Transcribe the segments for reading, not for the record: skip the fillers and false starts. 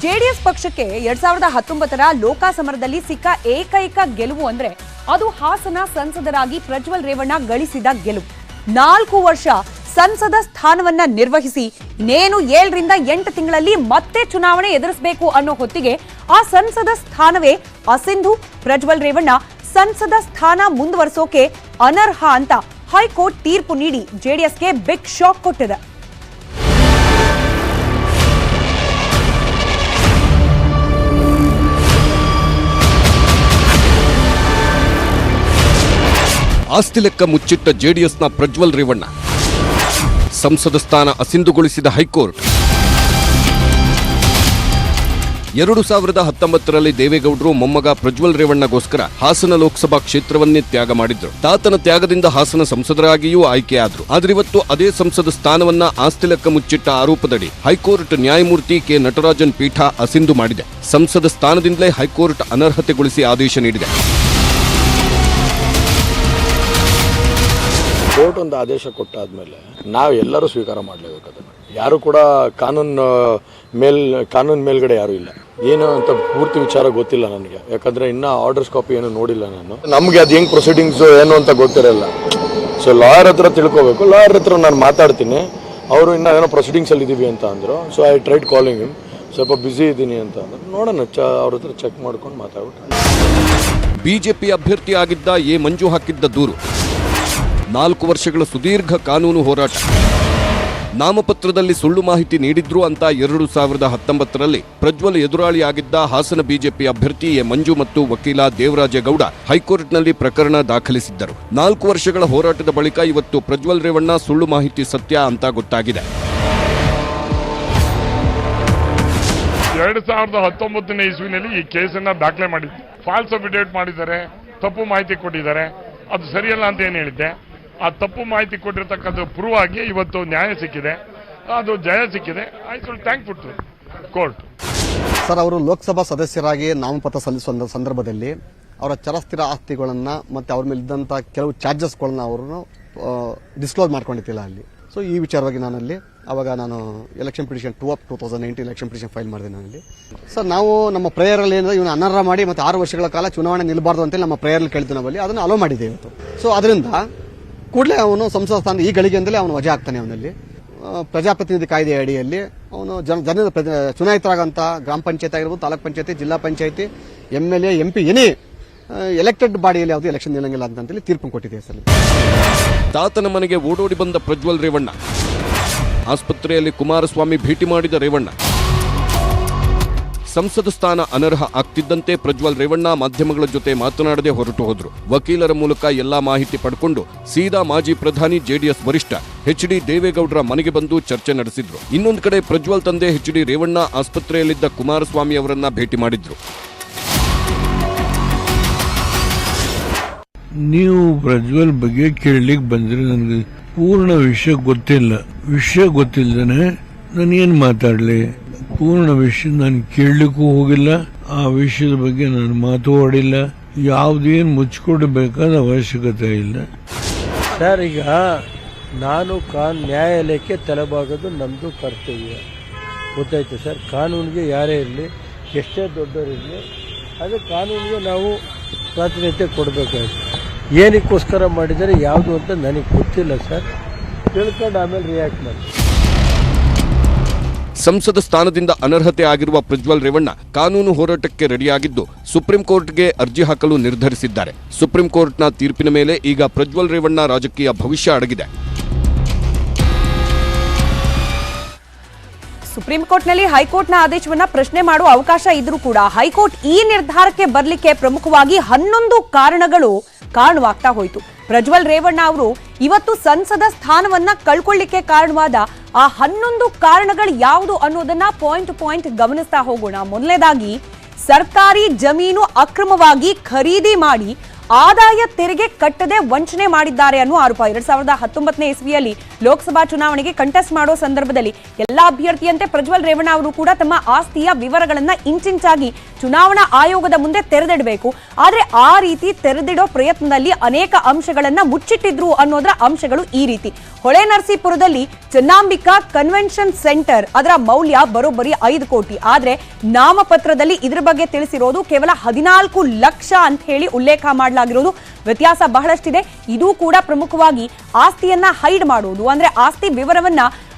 JDS ಪಕ್ಷಕ್ಕೆ 2019ರ ಲೋಕಸಮರದಲ್ಲಿ ಸಿಕ್ಕ ಏಕೈಕ ಗೆಲುವು ಅಂದ್ರೆ ಅದು ಹಾಸನ ಸಂಸದರಾಗಿ ಪ್ರಜ್ವಲ್ ರೇವಣ್ಣ ಗಳಿಸಿದ ಗೆಲುವು. 4 ವರ್ಷ ಸಂಸದ ಸ್ಥಾನವನ್ನ ನಿರ್ವಹಿಸಿ ಇನ್ನೇನು 7 ರಿಂದ 8 ತಿಂಗಳಲ್ಲಿ ಮತ್ತೆ ಚುನಾವಣೆ ಎದುರಿಸಬೇಕು ಅನ್ನೋ ಹೊತ್ತಿಗೆ ಆ ಸಂಸದ ಸ್ಥಾನವೇ ಅಸಿಂಧು. ಪ್ರಜ್ವಲ್ ರೇವಣ್ಣ ಸಂಸದ ಸ್ಥಾನ ಮುಂದುವರಿಸೋಕೆ ಅನರ್ಹ ಅಂತ ಹೈಕೋರ್ಟ್ ತೀರ್ಪು ನೀಡಿ ಜೆಡಿಎಸ್ಗೆ ಬಿಗ್ ಶಾಕ್ ಕೊಟ್ಟಿದೆ. ಆಸ್ತಿ ಲೆಕ್ಕ ಮುಚ್ಚಿಟ್ಟ ಜೆಡಿಎಸ್ನ ಪ್ರಜ್ವಲ್ ರೇವಣ್ಣ ಸಂಸದ ಸ್ಥಾನ ಅಸಿಂಧುಗೊಳಿಸಿದ ಹೈಕೋರ್ಟ್. 2019ರಲ್ಲಿ ದೇವೇಗೌಡರು ಮೊಮ್ಮಗ ಪ್ರಜ್ವಲ್ ರೇವಣ್ಣಗೋಸ್ಕರ ಹಾಸನ ಲೋಕಸಭಾ ಕ್ಷೇತ್ರವನ್ನೇ ತ್ಯಾಗ ಮಾಡಿದ್ರು. ತಾತನ ತ್ಯಾಗದಿಂದ ಹಾಸನ ಸಂಸದರಾಗಿಯೂ ಆಯ್ಕೆಯಾದ್ರು. ಆದ್ರೆ ಇವತ್ತು ಅದೇ ಸಂಸದ ಸ್ಥಾನವನ್ನ ಆಸ್ತಿ ಲೆಕ್ಕ ಮುಚ್ಚಿಟ್ಟ ಆರೋಪದಡಿ ಹೈಕೋರ್ಟ್ ನ್ಯಾಯಮೂರ್ತಿ ಕೆ ನಟರಾಜನ್ ಪೀಠ ಅಸಿಂಧು ಮಾಡಿದೆ. ಸಂಸದ ಸ್ಥಾನದಿಂದಲೇ ಹೈಕೋರ್ಟ್ ಅನರ್ಹತೆಗೊಳಿಸಿ ಆದೇಶ ನೀಡಿದೆ. ಕೋರ್ಟ್ ಒಂದು ಆದೇಶ ಕೊಟ್ಟಾದ್ಮೇಲೆ ನಾವು ಎಲ್ಲರೂ ಸ್ವೀಕಾರ ಮಾಡಲೇಬೇಕು. ಅದನ್ನು ಯಾರು ಕೂಡ ಕಾನೂನು ಮೇಲ್ಗಡೆ ಯಾರು ಇಲ್ಲ. ಏನು ಅಂತ ಪೂರ್ತಿ ವಿಚಾರ ಗೊತ್ತಿಲ್ಲ ನನಗೆ, ಯಾಕಂದ್ರೆ ಇನ್ನೂ ಆರ್ಡರ್ಸ್ ಕಾಪಿ ಏನು ನೋಡಿಲ್ಲ ನಾನು. ನಮಗೆ ಅದು ಹೆಂಗೆ ಪ್ರೊಸೀಡಿಂಗ್ಸ್ ಏನು ಅಂತ ಗೊತ್ತಿರಲ್ಲ. ಸೊ ಲಾಯರ್ ಹತ್ರ ತಿಳ್ಕೊಬೇಕು. ಲಾಯರ್ ಹತ್ರ ನಾನು ಮಾತಾಡ್ತೀನಿ. ಅವರು ಇನ್ನೂ ಏನೋ ಪ್ರೊಸೀಡಿಂಗ್ಸಲ್ಲಿ ಇದ್ದೀವಿ ಅಂತ ಅಂದರು. So I tried calling him. ಸ್ವಲ್ಪ ಬ್ಯುಸಿ ಇದ್ದೀನಿ ಅಂತ ಅಂದ್ರೆ ನೋಡೋಣ, ಅವ್ರ ಹತ್ರ ಚೆಕ್ ಮಾಡ್ಕೊಂಡು ಮಾತಾಡ್ಬಿಟ್ಟು. ಬಿಜೆಪಿ ಅಭ್ಯರ್ಥಿ ಆಗಿದ್ದ ಎ ಮಂಜು ಹಾಕಿದ್ದ ದೂರು 4 ವರ್ಷಗಳ ಸುದೀರ್ಘ ಕಾನೂನು ಹೋರಾಟ. ನಾಮಪತ್ರದಲ್ಲಿ ಸುಳ್ಳು ಮಾಹಿತಿ ನೀಡಿದ್ರು ಅಂತ 2019ರಲ್ಲಿ ಪ್ರಜ್ವಲ್ ಎದುರಾಳಿಯಾಗಿದ್ದ ಹಾಸನ ಬಿಜೆಪಿ ಅಭ್ಯರ್ಥಿ ಎ ಮಂಜು ಮತ್ತು ವಕೀಲ ದೇವರಾಜೇಗೌಡ ಹೈಕೋರ್ಟ್ನಲ್ಲಿ ಪ್ರಕರಣ ದಾಖಲಿಸಿದ್ದರು. 4 ವರ್ಷಗಳ ಹೋರಾಟದ ಬಳಿಕ ಇವತ್ತು ಪ್ರಜ್ವಲ್ ರೇವಣ್ಣ ಸುಳ್ಳು ಮಾಹಿತಿ ಸತ್ಯ ಅಂತ ಗೊತ್ತಾಗಿದೆ. 2019ನೇ ಇಸ್ವಿನಲ್ಲಿ ಈ ಕೇಸನ್ನ ದಾಖಲೆ ಮಾಡಿದ್ದೆ. ಫಾಲ್ಸ್ ಅಫಿಡೇವಿಟ್ ಮಾಡಿದ್ದಾರೆ, ತಪ್ಪು ಮಾಹಿತಿ ಕೊಟ್ಟಿದ್ದಾರೆ. ಅದು ಸರಿಯಲ್ಲ ಅಂತ ಏನು ಹೇಳಿದ್ದೆ. ಆ ತಪ್ಪು ಮಾಹಿತಿ ಕೊಟ್ಟಿರ್ತಕ್ಕಂಥ ಪ್ರೂವ್ ಆಗಿ ಇವತ್ತು ನ್ಯಾಯ ಸಿಕ್ಕಿದೆ, ಅದು ಜಯ ಸಿಕ್ಕಿದೆ. I will thankful to court. Sir, ಅವರು ಲೋಕಸಭಾ ಸದಸ್ಯರಾಗಿ ನಾಮಪತ್ರ ಸಲ್ಲಿಸುವ ಸಂದರ್ಭದಲ್ಲಿ ಅವರ ಚರಸ್ಥಿರ ಆಸ್ತಿಗಳನ್ನ ಮತ್ತೆ ಅವ್ರ ಮೇಲೆ ಇದ್ದಂತ ಕೆಲವು ಚಾರ್ಜಸ್ಗಳನ್ನ ಅವರು ಡಿಸ್ಕ್ಲೋಸ್ ಮಾಡ್ಕೊಂಡಿದ್ದಿಲ್ಲ ಅಲ್ಲಿ. ಸೊ ಈ ವಿಚಾರವಾಗಿ ನಾನಲ್ಲಿ ಅವಾಗ ನಾನು election petition 2 of 2019 election petition file ಮಾಡಿದೆ ನಾನಲ್ಲಿ. ಸರ್, ನಾವು ನಮ್ಮ ಪ್ರೇಯರಲ್ಲಿ ಏನಂದ್ರೆ ಇವನು ಅನರ್ಹ ಮಾಡಿ ಮತ್ತೆ 6 ವರ್ಷಗಳ ಕಾಲ ಚುನಾವಣೆ ನಿಲ್ಲಬಾರ್ದು ಅಂತೇಳಿ ನಮ್ಮ ಪ್ರೇಯರಲ್ಲಿ ಕೇಳ್ತೀವಿ ನಾವಲ್ಲಿ. ಅದನ್ನು ಅಲೋ ಮಾಡಿದ್ದೇವೆ ಇವತ್ತು. ಸೊ ಅದರಿಂದ ಕೂಡಲೇ ಅವನು ಸಂಸದ ಸ್ಥಾನ ಈ ಗಳಿಗೆಯಿಂದಲೇ ಅವನು ವಜಾ ಆಗ್ತಾನೆ. ಅವನಲ್ಲಿ ಪ್ರಜಾಪ್ರತಿನಿಧಿ ಕಾಯ್ದೆ ಅಡಿಯಲ್ಲಿ ಅವನು ಜನರ ಚುನಾಯಿತರಾಗಂತ ಗ್ರಾಮ ಪಂಚಾಯತ್ ಆಗಿರ್ಬೋದು, ತಾಲೂಕ್ ಪಂಚಾಯತಿ, ಜಿಲ್ಲಾ ಪಂಚಾಯತಿ, MLA, MP ಏನೇ ಎಲೆಕ್ಟೆಡ್ ಬಾಡಿಯಲ್ಲಿ ಯಾವುದೇ ಎಲೆಕ್ಷನ್ ನಿಲ್ಲಂಗಿಲ್ಲ ಅಂತೇಳಿ ತೀರ್ಪು ಕೊಟ್ಟಿದೆ ಸರ್. ತಾತನ ಮನೆಗೆ ಓಡೋಡಿ ಬಂದ ಪ್ರಜ್ವಲ್ ರೇವಣ್ಣ, ಆಸ್ಪತ್ರೆಯಲ್ಲಿ ಕುಮಾರಸ್ವಾಮಿ ಭೇಟಿ ಮಾಡಿದ ರೇವಣ್ಣ, ಸಂಸದ ಸ್ಥಾನ ಅನರ್ಹ ಆಗ್ತಿದ್ದಂತೆ ಪ್ರಜ್ವಲ್ ರೇವಣ್ಣ ಮಾಧ್ಯಮಗಳ ಜೊತೆ ಮಾತನಾಡದೆ ಹೊರಟು ಹೋದ್ರು. ವಕೀಲರ ಮೂಲಕ ಎಲ್ಲಾ ಮಾಹಿತಿ ಪಡ್ಕೊಂಡು ಸೀದಾ ಮಾಜಿ ಪ್ರಧಾನಿ ಜೆಡಿಎಸ್ ವರಿಷ್ಠ HD ದೇವೇಗೌಡರ ಮನೆಗೆ ಬಂದು ಚರ್ಚೆ ನಡೆಸಿದ್ರು. ಇನ್ನೊಂದು ಕಡೆ ಪ್ರಜ್ವಲ್ ತಂದೆ HD ರೇವಣ್ಣ ಆಸ್ಪತ್ರೆಯಲ್ಲಿದ್ದ ಕುಮಾರಸ್ವಾಮಿ ಅವರನ್ನ ಭೇಟಿ ಮಾಡಿದ್ರು. ನೀವು ಪ್ರಜ್ವಲ್ ಬಗ್ಗೆ ಕೇಳಲಿಕ್ಕೆ ಬಂದ್ರೆ ನನಗೆ ಪೂರ್ಣ ವಿಷಯ ಗೊತ್ತಿಲ್ಲದೇನೆ ನಾನು ಏನ್ ಮಾತಾಡ್ಲಿ? ಪೂರ್ಣ ವಿಷಯ ನಾನು ಕೇಳಲಿಕ್ಕೂ ಹೋಗಿಲ್ಲ. ಆ ವಿಷಯದ ಬಗ್ಗೆ ನಾನು ಮಾತಾಡಿಲ್ಲ. ಯಾವುದೇನು ಮುಚ್ಚಿಕೊಡ್ಬೇಕಾದ ಅವಶ್ಯಕತೆ ಇಲ್ಲ ಸರ್. ಈಗ ನಾನು ನ್ಯಾಯಾಲಯಕ್ಕೆ ತಲೆಬಾಗೋದು ನಮ್ಮದು ಕರ್ತವ್ಯ, ಗೊತ್ತಾಯ್ತು ಸರ್. ಕಾನೂನಿಗೆ ಯಾರೇ ಇರಲಿ, ಎಷ್ಟೇ ದೊಡ್ಡವರಿರಲಿ, ಅದು ಕಾನೂನಿಗೆ ನಾವು ಪ್ರಾತಿನಿಧ್ಯ ಕೊಡಬೇಕಾಯ್ತು. ಏನಕ್ಕೋಸ್ಕರ ಮಾಡಿದರೆ ಯಾವುದು ಅಂತ ನನಗೆ ಗೊತ್ತಿಲ್ಲ ಸರ್. ತಿಳ್ಕೊಂಡು ಆಮೇಲೆ ರಿಯಾಕ್ಟ್ ಮಾಡಿ. ಸಂಸದ ಸ್ಥಾನದಿಂದ ಅನರ್ಹತೆ ಆಗಿರುವ ಪ್ರಜ್ವಲ್ ರೇವಣ್ಣ ಕಾನೂನು ಹೋರಾಟಕ್ಕೆ ರೆಡಿಯಾಗಿದ್ದು ಸುಪ್ರೀಂ ಕೋರ್ಟ್ಗೆ ಅರ್ಜಿ ಹಾಕಲು ನಿರ್ಧರಿಸಿದ್ದಾರೆ. ಸುಪ್ರೀಂ ಕೋರ್ಟ್ನ ತೀರ್ಪಿನ ಮೇಲೆ ಈಗ ಪ್ರಜ್ವಲ್ ರೇವಣ್ಣ ರಾಜಕೀಯ ಭವಿಷ್ಯ ಅಡಗಿದೆ. ಸುಪ್ರೀಂ ಕೋರ್ಟ್ನಲ್ಲಿ ಹೈಕೋರ್ಟ್ನ ಆದೇಶವನ್ನ ಪ್ರಶ್ನೆ ಮಾಡುವ ಅವಕಾಶ ಇದ್ರೂ ಕೂಡ ಹೈಕೋರ್ಟ್ ಈ ನಿರ್ಧಾರಕ್ಕೆ ಬರಲಿಕ್ಕೆ ಪ್ರಮುಖವಾಗಿ 11 ಕಾರಣಗಳು ಕಾರಣವಾಗ್ತಾ ಹೋಯಿತು. ಪ್ರಜ್ವಲ್ ರೇವಣ್ಣ ಅವರು ಇವತ್ತು ಸಂಸದ ಸ್ಥಾನವನ್ನ ಕಳ್ಕೊಳ್ಳಿಕ್ಕೆ ಕಾರಣವಾದ ಆ 11 ಕಾರಣಗಳು ಯಾವುದು ಅನ್ನೋದನ್ನ ಪಾಯಿಂಟ್ ಗಮನಿಸ್ತಾ ಹೋಗೋಣ. ಮೊದಲನೇದಾಗಿ, ಸರ್ಕಾರಿ ಜಮೀನು ಅಕ್ರಮವಾಗಿ ಖರೀದಿ ಮಾಡಿ ಆದಾಯ ತೆರಿಗೆ ಕಟ್ಟದೆ ವಂಚನೆ ಮಾಡಿದ್ದಾರೆ ಅನ್ನೋ ಆರೋಪ. 2019ನೇ ಇಸ್ವಿಯಲ್ಲಿ ಲೋಕಸಭಾ ಚುನಾವಣೆಗೆ ಕಂಟೆಸ್ಟ್ ಮಾಡೋ ಸಂದರ್ಭದಲ್ಲಿ ಎಲ್ಲಾ ಅಭ್ಯರ್ಥಿಯಂತೆ ಪ್ರಜ್ವಲ್ ರೇವಣ್ಣ ಅವರು ಕೂಡ ತಮ್ಮ ಆಸ್ತಿಯ ವಿವರಗಳನ್ನ ಇಂಚಿಂಚಾಗಿ ಚುನಾವಣಾ ಆಯೋಗದ ಮುಂದೆ ತೆರೆದಿಡಬೇಕು. ಆದ್ರೆ ಆ ರೀತಿ ತೆರೆದಿಡೋ ಪ್ರಯತ್ನದಲ್ಲಿ ಅನೇಕ ಅಂಶಗಳನ್ನ ಮುಚ್ಚಿಟ್ಟಿದ್ರು ಅನ್ನೋದರ ಅಂಶಗಳು ಈ ರೀತಿ. ಹೊಳೆನರಸೀಪುರದಲ್ಲಿ ಚೆನ್ನಾಂಬಿಕಾ ಕನ್ವೆನ್ಷನ್ ಸೆಂಟರ್ ಅದರ ಮೌಲ್ಯ ಬರೋಬ್ಬರಿ 5 ಕೋಟಿ. ಆದ್ರೆ ನಾಮಪತ್ರದಲ್ಲಿ ಇದ್ರ ಬಗ್ಗೆ ತಿಳಿಸಿರೋದು ಕೇವಲ 14 ಲಕ್ಷ ಅಂತ ಹೇಳಿ ಉಲ್ಲೇಖ ಮಾಡಲಾಗಿರೋದು. ವ್ಯತ್ಯಾಸ ಬಹಳಷ್ಟಿದೆ. ಇದು ಕೂಡ ಪ್ರಮುಖವಾಗಿ ಆಸ್ತಿಯನ್ನ ಹೈಡ್ ಮಾಡೋದು, ಅಂದ್ರೆ ಆಸ್ತಿ ವಿವರವನ್ನ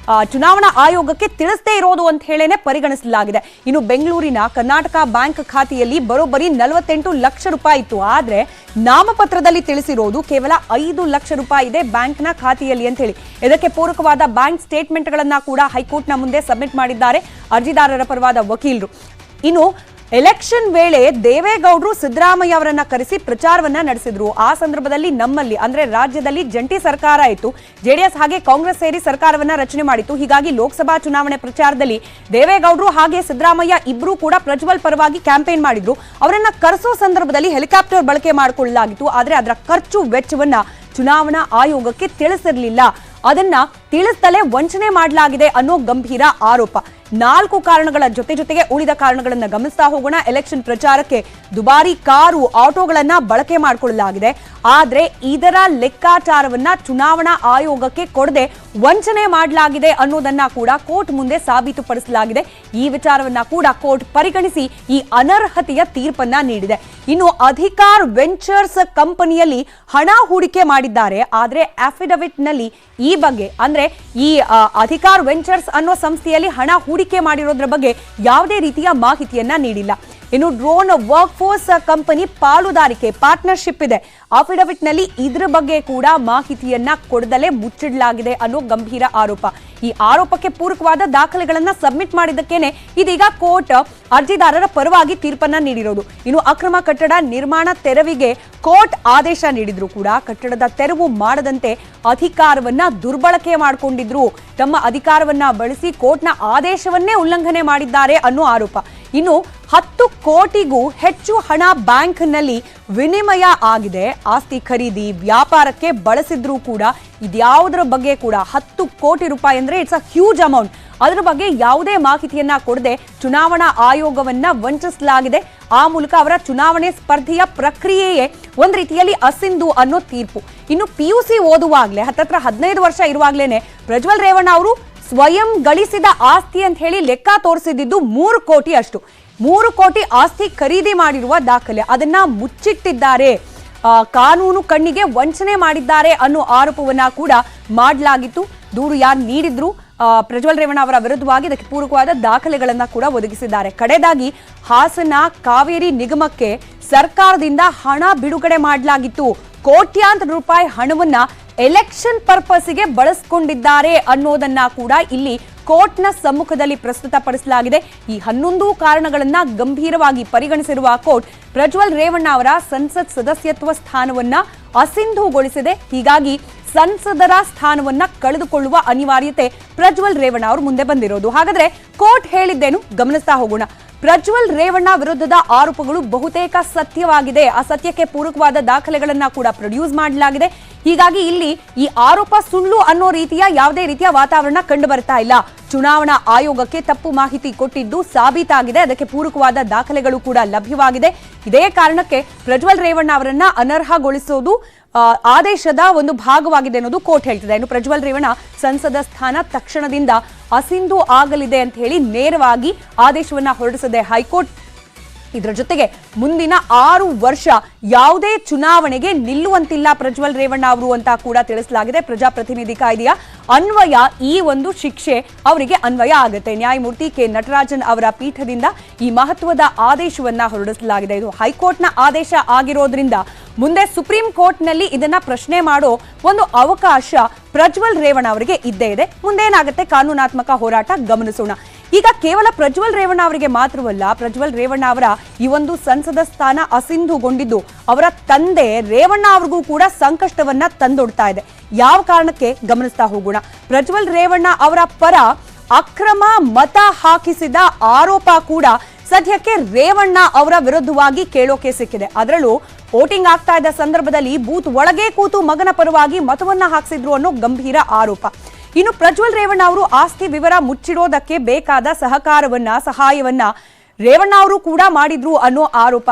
ಚುನಾವಣಾ ಆಯೋಗಕ್ಕೆ ತಿಳಿಸದೇ ಇರೋದು ಅಂತ ಹೇಳೇನೆ ಪರಿಗಣಿಸಲಾಗಿದೆ. ಇನ್ನು ಬೆಂಗಳೂರಿನ ಕರ್ನಾಟಕ ಬ್ಯಾಂಕ್ ಖಾತೆಯಲ್ಲಿ ಬರೋಬ್ಬರಿ 48 ಲಕ್ಷ ರೂಪಾಯಿ ಇತ್ತು. ಆದ್ರೆ ನಾಮಪತ್ರದಲ್ಲಿ ತಿಳಿಸಿರೋದು ಕೇವಲ 5 ಲಕ್ಷ ರೂಪಾಯಿ ಇದೆ ಬ್ಯಾಂಕ್ನ ಖಾತೆಯಲ್ಲಿ ಅಂತ ಹೇಳಿ. ಇದಕ್ಕೆ ಪೂರಕವಾದ ಬ್ಯಾಂಕ್ ಸ್ಟೇಟ್ಮೆಂಟ್ಗಳನ್ನ ಕೂಡ ಹೈಕೋರ್ಟ್ನ ಮುಂದೆ ಸಬ್ಮಿಟ್ ಮಾಡಿದ್ದಾರೆ ಅರ್ಜಿದಾರರ ಪರವಾದ ವಕೀಲರು. ಇನ್ನು ಎಲೆಕ್ಷನ್ ವೇಳೆ ದೇವೇಗೌಡರು ಸಿದ್ದರಾಮಯ್ಯ ಅವರನ್ನ ಕರೆಸಿ ಪ್ರಚಾರವನ್ನ ನಡೆಸಿದ್ರು. ಆ ಸಂದರ್ಭದಲ್ಲಿ ನಮ್ಮಲ್ಲಿ ಅಂದ್ರೆ ರಾಜ್ಯದಲ್ಲಿ ಜಂಟಿ ಸರ್ಕಾರ ಇತ್ತು. ಜೆಡಿಎಸ್ ಹಾಗೆ ಕಾಂಗ್ರೆಸ್ ಸೇರಿ ಸರ್ಕಾರವನ್ನ ರಚನೆ ಮಾಡಿತ್ತು. ಹೀಗಾಗಿ ಲೋಕಸಭಾ ಚುನಾವಣೆ ಪ್ರಚಾರದಲ್ಲಿ ದೇವೇಗೌಡರು ಹಾಗೆ ಸಿದ್ದರಾಮಯ್ಯ ಇಬ್ರು ಕೂಡ ಪ್ರಜ್ವಲ್ ಪರವಾಗಿ ಕ್ಯಾಂಪೇನ್ ಮಾಡಿದ್ರು. ಅವರನ್ನ ಕರೆಸೋ ಸಂದರ್ಭದಲ್ಲಿ ಹೆಲಿಕಾಪ್ಟರ್ ಬಳಕೆ ಮಾಡಿಕೊಳ್ಳಲಾಗಿತ್ತು. ಆದ್ರೆ ಅದರ ಖರ್ಚು ವೆಚ್ಚವನ್ನ ಚುನಾವಣಾ ಆಯೋಗಕ್ಕೆ ತಿಳಿಸಿರಲಿಲ್ಲ. ಅದನ್ನ ತಿಳಿಸದಲೇ ವಂಚನೆ ಮಾಡಲಾಗಿದೆ ಅನ್ನೋ ಗಂಭೀರ ಆರೋಪ. 4 ಕಾರಣಗಳ ಜೊತೆಗೆ ಉಳಿದ ಕಾರಣಗಳನ್ನ ಗಮನಿಸ್ತಾ ಹೋಗೋಣ. ಎಲೆಕ್ಷನ್ ಪ್ರಚಾರಕ್ಕೆ ದುಬಾರಿ ಕಾರು, ಆಟೋಗಳನ್ನ ಬಳಕೆ ಮಾಡಿಕೊಳ್ಳಲಾಗಿದೆ. ಆದ್ರೆ ಇದರ ಲೆಕ್ಕಾಚಾರವನ್ನ ಚುನಾವಣಾ ಆಯೋಗಕ್ಕೆ ಕೊಡದೆ ವಂಚನೆ ಮಾಡಲಾಗಿದೆ ಅನ್ನೋದನ್ನ ಕೂಡ ಕೋರ್ಟ್ ಮುಂದೆ ಸಾಬೀತುಪಡಿಸಲಾಗಿದೆ. ಈ ವಿಚಾರವನ್ನ ಕೂಡ ಕೋರ್ಟ್ ಪರಿಗಣಿಸಿ ಈ ಅನರ್ಹತೆಯ ತೀರ್ಪನ್ನ ನೀಡಿದೆ. ಇನ್ನು ಅಧಿಕಾರ್ ವೆಂಚರ್ಸ್ ಕಂಪನಿಯಲ್ಲಿ ಹಣ ಹೂಡಿಕೆ ಮಾಡಿದ್ದಾರೆ. ಆದ್ರೆ ಅಫಿಡವಿಟ್ ನಲ್ಲಿ ಈ ಬಗ್ಗೆ ಅಂದ್ರೆ ಈ ಅಧಿಕಾರ್ ವೆಂಚರ್ಸ್ ಅನ್ನೋ ಸಂಸ್ಥೆಯಲ್ಲಿ ಹಣ ಹೂಡಿಕೆ ಮಾಡಿರೋದ್ರ ಬಗ್ಗೆ ಯಾವುದೇ ರೀತಿಯ ಮಾಹಿತಿಯನ್ನ ನೀಡಿಲ್ಲ. ಇನ್ನು ಡ್ರೋನ್ ವರ್ಕ್ ಫೋರ್ಸ್ ಕಂಪನಿ ಪಾಲುದಾರಿಕೆ ಪಾರ್ಟ್ನರ್ಶಿಪ್ ಇದೆ. ಅಫಿಡವಿಟ್ ನಲ್ಲಿ ಇದ್ರ ಬಗ್ಗೆ ಕೂಡ ಮಾಹಿತಿಯನ್ನ ಕೊಡದಲೇ ಮುಚ್ಚಿಡಲಾಗಿದೆ ಅನ್ನೋ ಗಂಭೀರ ಆರೋಪ. ಈ ಆರೋಪಕ್ಕೆ ಪೂರಕವಾದ ದಾಖಲೆಗಳನ್ನ ಸಬ್ಮಿಟ್ ಮಾಡಿದ್ದಕ್ಕೇನೆ ಇದೀಗ ಕೋರ್ಟ್ ಅರ್ಜಿದಾರರ ಪರವಾಗಿ ತೀರ್ಪನ್ನ ನೀಡಿರೋದು. ಇನ್ನು ಅಕ್ರಮ ಕಟ್ಟಡ ನಿರ್ಮಾಣ ತೆರವಿಗೆ ಕೋರ್ಟ್ ಆದೇಶ ನೀಡಿದ್ರು ಕೂಡ ಕಟ್ಟಡದ ತೆರವು ಮಾಡದಂತೆ ಅಧಿಕಾರವನ್ನ ದುರ್ಬಳಕೆ ಮಾಡಿಕೊಂಡಿದ್ರು. ತಮ್ಮ ಅಧಿಕಾರವನ್ನ ಬಳಸಿ ಕೋರ್ಟ್ನ ಆದೇಶವನ್ನೇ ಉಲ್ಲಂಘನೆ ಮಾಡಿದ್ದಾರೆ ಅನ್ನೋ ಆರೋಪ. ಇನ್ನು 10 ಕೋಟಿಗೂ ಹೆಚ್ಚು ಹಣ ಬ್ಯಾಂಕ್ನಲ್ಲಿ ವಿನಿಮಯ ಆಗಿದೆ. ಆಸ್ತಿ ಖರೀದಿ ವ್ಯಾಪಾರಕ್ಕೆ ಬಳಸಿದ್ರು ಕೂಡ ಇದ್ಯಾವುದರ ಬಗ್ಗೆ ಕೂಡ 10 ಕೋಟಿ ರೂಪಾಯಿ ಅಂದ್ರೆ ಇಟ್ಸ್ ಅ ಹ್ಯೂಜ್ ಅಮೌಂಟ್. ಅದರ ಬಗ್ಗೆ ಯಾವುದೇ ಮಾಹಿತಿಯನ್ನ ಕೊಡದೆ ಚುನಾವಣಾ ಆಯೋಗವನ್ನ ವಂಚಿಸಲಾಗಿದೆ. ಆ ಮೂಲಕ ಅವರ ಚುನಾವಣೆ ಸ್ಪರ್ಧೆಯ ಪ್ರಕ್ರಿಯೆಯೇ ಒಂದ್ ರೀತಿಯಲ್ಲಿ ಅಸಿಂಧು ಅನ್ನೋ ತೀರ್ಪು. ಇನ್ನು PUC ಓದುವಾಗ್ಲೇ ಹತ್ತತ್ರ 15 ವರ್ಷ ಇರುವಾಗ್ಲೇನೆ ಪ್ರಜ್ವಲ್ ರೇವಣ್ಣ ಅವರು ಸ್ವಯಂ ಗಳಿಸಿದ ಆಸ್ತಿ ಅಂತ ಹೇಳಿ ಲೆಕ್ಕ ತೋರಿಸಿದ್ದು 3 ಕೋಟಿ ಅಷ್ಟು. 3 ಕೋಟಿ ಆಸ್ತಿ ಖರೀದಿ ಮಾಡಿರುವ ದಾಖಲೆ ಅದನ್ನ ಮುಚ್ಚಿಟ್ಟಿದ್ದಾರೆ. ಕಾನೂನು ಕಣ್ಣಿಗೆ ವಂಚನೆ ಮಾಡಿದ್ದಾರೆ ಅನ್ನೋ ಆರೋಪವನ್ನ ಕೂಡ ಮಾಡಲಾಗಿತ್ತು. ದೂರು ಯಾರು ನೀಡಿದ್ರು ಪ್ರಜ್ವಲ್ ರೇವಣ್ಣ ಅವರ ವಿರುದ್ಧವಾಗಿ ಇದಕ್ಕೆ ಪೂರಕವಾದ ದಾಖಲೆಗಳನ್ನ ಕೂಡ ಒದಗಿಸಿದ್ದಾರೆ. ಕಡೆದಾಗಿ ಹಾಸನ ಕಾವೇರಿ ನಿಗಮಕ್ಕೆ ಸರ್ಕಾರದಿಂದ ಹಣ ಬಿಡುಗಡೆ ಮಾಡಲಾಗಿತ್ತು. ಕೋಟ್ಯಾಂತರ ರೂಪಾಯಿ ಹಣವನ್ನ ಎಲೆಕ್ಷನ್ ಪರ್ಪಸ್ಗೆ ಬಳಸಿಕೊಂಡಿದ್ದಾರೆ ಅನ್ನೋದನ್ನ ಕೂಡ ಇಲ್ಲಿ ಕೋರ್ಟ್ನ ಸಮ್ಮುಖದಲ್ಲಿ ಪ್ರಸ್ತುತಪಡಿಸಲಾಗಿದೆ. ಈ 11 ಕಾರಣಗಳನ್ನ ಗಂಭೀರವಾಗಿ ಪರಿಗಣಿಸಿರುವ ಕೋರ್ಟ್ ಪ್ರಜ್ವಲ್ ರೇವಣ್ಣ ಅವರ ಸಂಸತ್ ಸದಸ್ಯತ್ವ ಸ್ಥಾನವನ್ನ ಅಸಿಂಧುಗೊಳಿಸಿದೆ. ಹೀಗಾಗಿ ಸಂಸದರ ಸ್ಥಾನವನ್ನ ಕಳೆದುಕೊಳ್ಳುವ ಅನಿವಾರ್ಯತೆ ಪ್ರಜ್ವಲ್ ರೇವಣ್ಣ ಅವರು ಮುಂದೆ ಬಂದಿರೋದು. ಹಾಗಾದ್ರೆ ಕೋರ್ಟ್ ಹೇಳಿದ್ದೇನು ಗಮನಿಸ್ತಾ ಹೋಗೋಣ. ಪ್ರಜ್ವಲ್ ರೇವಣ್ಣ ವಿರುದ್ಧದ ಆರೋಪಗಳು ಬಹುತೇಕ ಸತ್ಯವಾಗಿದೆ. ಆ ಸತ್ಯಕ್ಕೆ ಪೂರಕವಾದ ದಾಖಲೆಗಳನ್ನ ಕೂಡ ಪ್ರೊಡ್ಯೂಸ್ ಮಾಡಲಾಗಿದೆ. ಹೀಗಾಗಿ ಇಲ್ಲಿ ಈ ಆರೋಪ ಸುಳ್ಳು ಅನ್ನೋ ರೀತಿಯ ಯಾವುದೇ ರೀತಿಯ ವಾತಾವರಣ ಕಂಡು ಬರ್ತಾ ಇಲ್ಲ. ಚುನಾವಣಾ ಆಯೋಗಕ್ಕೆ ತಪ್ಪು ಮಾಹಿತಿ ಕೊಟ್ಟಿದ್ದು ಸಾಬೀತಾಗಿದೆ. ಅದಕ್ಕೆ ಪೂರಕವಾದ ದಾಖಲೆಗಳು ಕೂಡ ಲಭ್ಯವಾಗಿದೆ. ಇದೇ ಕಾರಣಕ್ಕೆ ಪ್ರಜ್ವಲ್ ರೇವಣ್ಣ ಅವರನ್ನ ಅನರ್ಹಗೊಳಿಸೋದು ಆದೇಶದ ಒಂದು ಭಾಗವಾಗಿದೆ ಅನ್ನೋದು ಕೋರ್ಟ್ ಹೇಳ್ತಿದೆ. ಇನ್ನು ಪ್ರಜ್ವಲ್ ರೇವಣ್ಣ ಸಂಸದ ಸ್ಥಾನ ತಕ್ಷಣದಿಂದ ಅಸಿಂಧು ಆಗಲಿದೆ ಅಂತ ಹೇಳಿ ನೇರವಾಗಿ ಆದೇಶವನ್ನ ಹೊರಡಿಸಿದೆ ಹೈಕೋರ್ಟ್. ಇದರ ಜೊತೆಗೆ ಮುಂದಿನ 6 ವರ್ಷ ಯಾವುದೇ ಚುನಾವಣೆಗೆ ನಿಲ್ಲುವಂತಿಲ್ಲ ಪ್ರಜ್ವಲ್ ರೇವಣ್ಣ ಅವರು ಅಂತ ಕೂಡ ತಿಳಿಸಲಾಗಿದೆ. ಪ್ರಜಾಪ್ರತಿನಿಧಿ ಕಾಯ್ದೆಯ ಅನ್ವಯ ಈ ಒಂದು ಶಿಕ್ಷೆ ಅವರಿಗೆ ಅನ್ವಯ ಆಗುತ್ತೆ. ನ್ಯಾಯಮೂರ್ತಿ ಕೆ ನಟರಾಜನ್ ಅವರ ಪೀಠದಿಂದ ಈ ಮಹತ್ವದ ಆದೇಶವನ್ನ ಹೊರಡಿಸಲಾಗಿದೆ. ಇದು ಹೈಕೋರ್ಟ್ನ ಆದೇಶ ಆಗಿರೋದ್ರಿಂದ ಮುಂದೆ ಸುಪ್ರೀಂ ಕೋರ್ಟ್ನಲ್ಲಿ ಇದನ್ನ ಪ್ರಶ್ನೆ ಮಾಡೋ ಒಂದು ಅವಕಾಶ ಪ್ರಜ್ವಲ್ ರೇವಣ್ಣ ಅವರಿಗೆ ಇದ್ದೇ ಇದೆ. ಮುಂದೇನಾಗುತ್ತೆ ಕಾನೂನಾತ್ಮಕ ಹೋರಾಟ ಗಮನಿಸೋಣ. ಈಗ ಕೇವಲ ಪ್ರಜ್ವಲ್ ರೇವಣ್ಣ ಅವರಿಗೆ ಮಾತ್ರವಲ್ಲ, ಪ್ರಜ್ವಲ್ ರೇವಣ್ಣ ಅವರ ಈ ಒಂದು ಸಂಸದ ಸ್ಥಾನ ಅಸಿಂಧುಗೊಂಡಿದ್ದು ಅವರ ತಂದೆ ರೇವಣ್ಣ ಅವ್ರಿಗೂ ಕೂಡ ಸಂಕಷ್ಟವನ್ನ ತಂದೊಡ್ತಾ ಇದೆ. ಯಾವ ಕಾರಣಕ್ಕೆ ಗಮನಿಸ್ತಾ ಹೋಗೋಣ. ಪ್ರಜ್ವಲ್ ರೇವಣ್ಣ ಅವರ ಪರ ಅಕ್ರಮ ಮತ ಹಾಕಿಸಿದ ಆರೋಪ ಕೂಡ ಸದ್ಯಕ್ಕೆ ರೇವಣ್ಣ ಅವರ ವಿರುದ್ಧವಾಗಿ ಕೇಳೋಕೆ ಸಿಕ್ಕಿದೆ. ಅದರಲ್ಲೂ ವೋಟಿಂಗ್ ಆಗ್ತಾ ಇದ್ದ ಸಂದರ್ಭದಲ್ಲಿ ಬೂತ್ ಒಳಗೆ ಕೂತು ಮಗನ ಪರವಾಗಿ ಮತವನ್ನ ಹಾಕಿಸಿದ್ರು ಅನ್ನೋ ಗಂಭೀರ ಆರೋಪ. ಇನ್ನು ಪ್ರಜ್ವಲ್ ರೇವಣ್ಣ ಅವರು ಆಸ್ತಿ ವಿವರ ಮುಚ್ಚಿಡೋದಕ್ಕೆ ಬೇಕಾದ ಸಹಾಯವನ್ನ ರೇವಣ್ಣ ಅವರು ಕೂಡ ಮಾಡಿದ್ರು ಅನ್ನೋ ಆರೋಪ.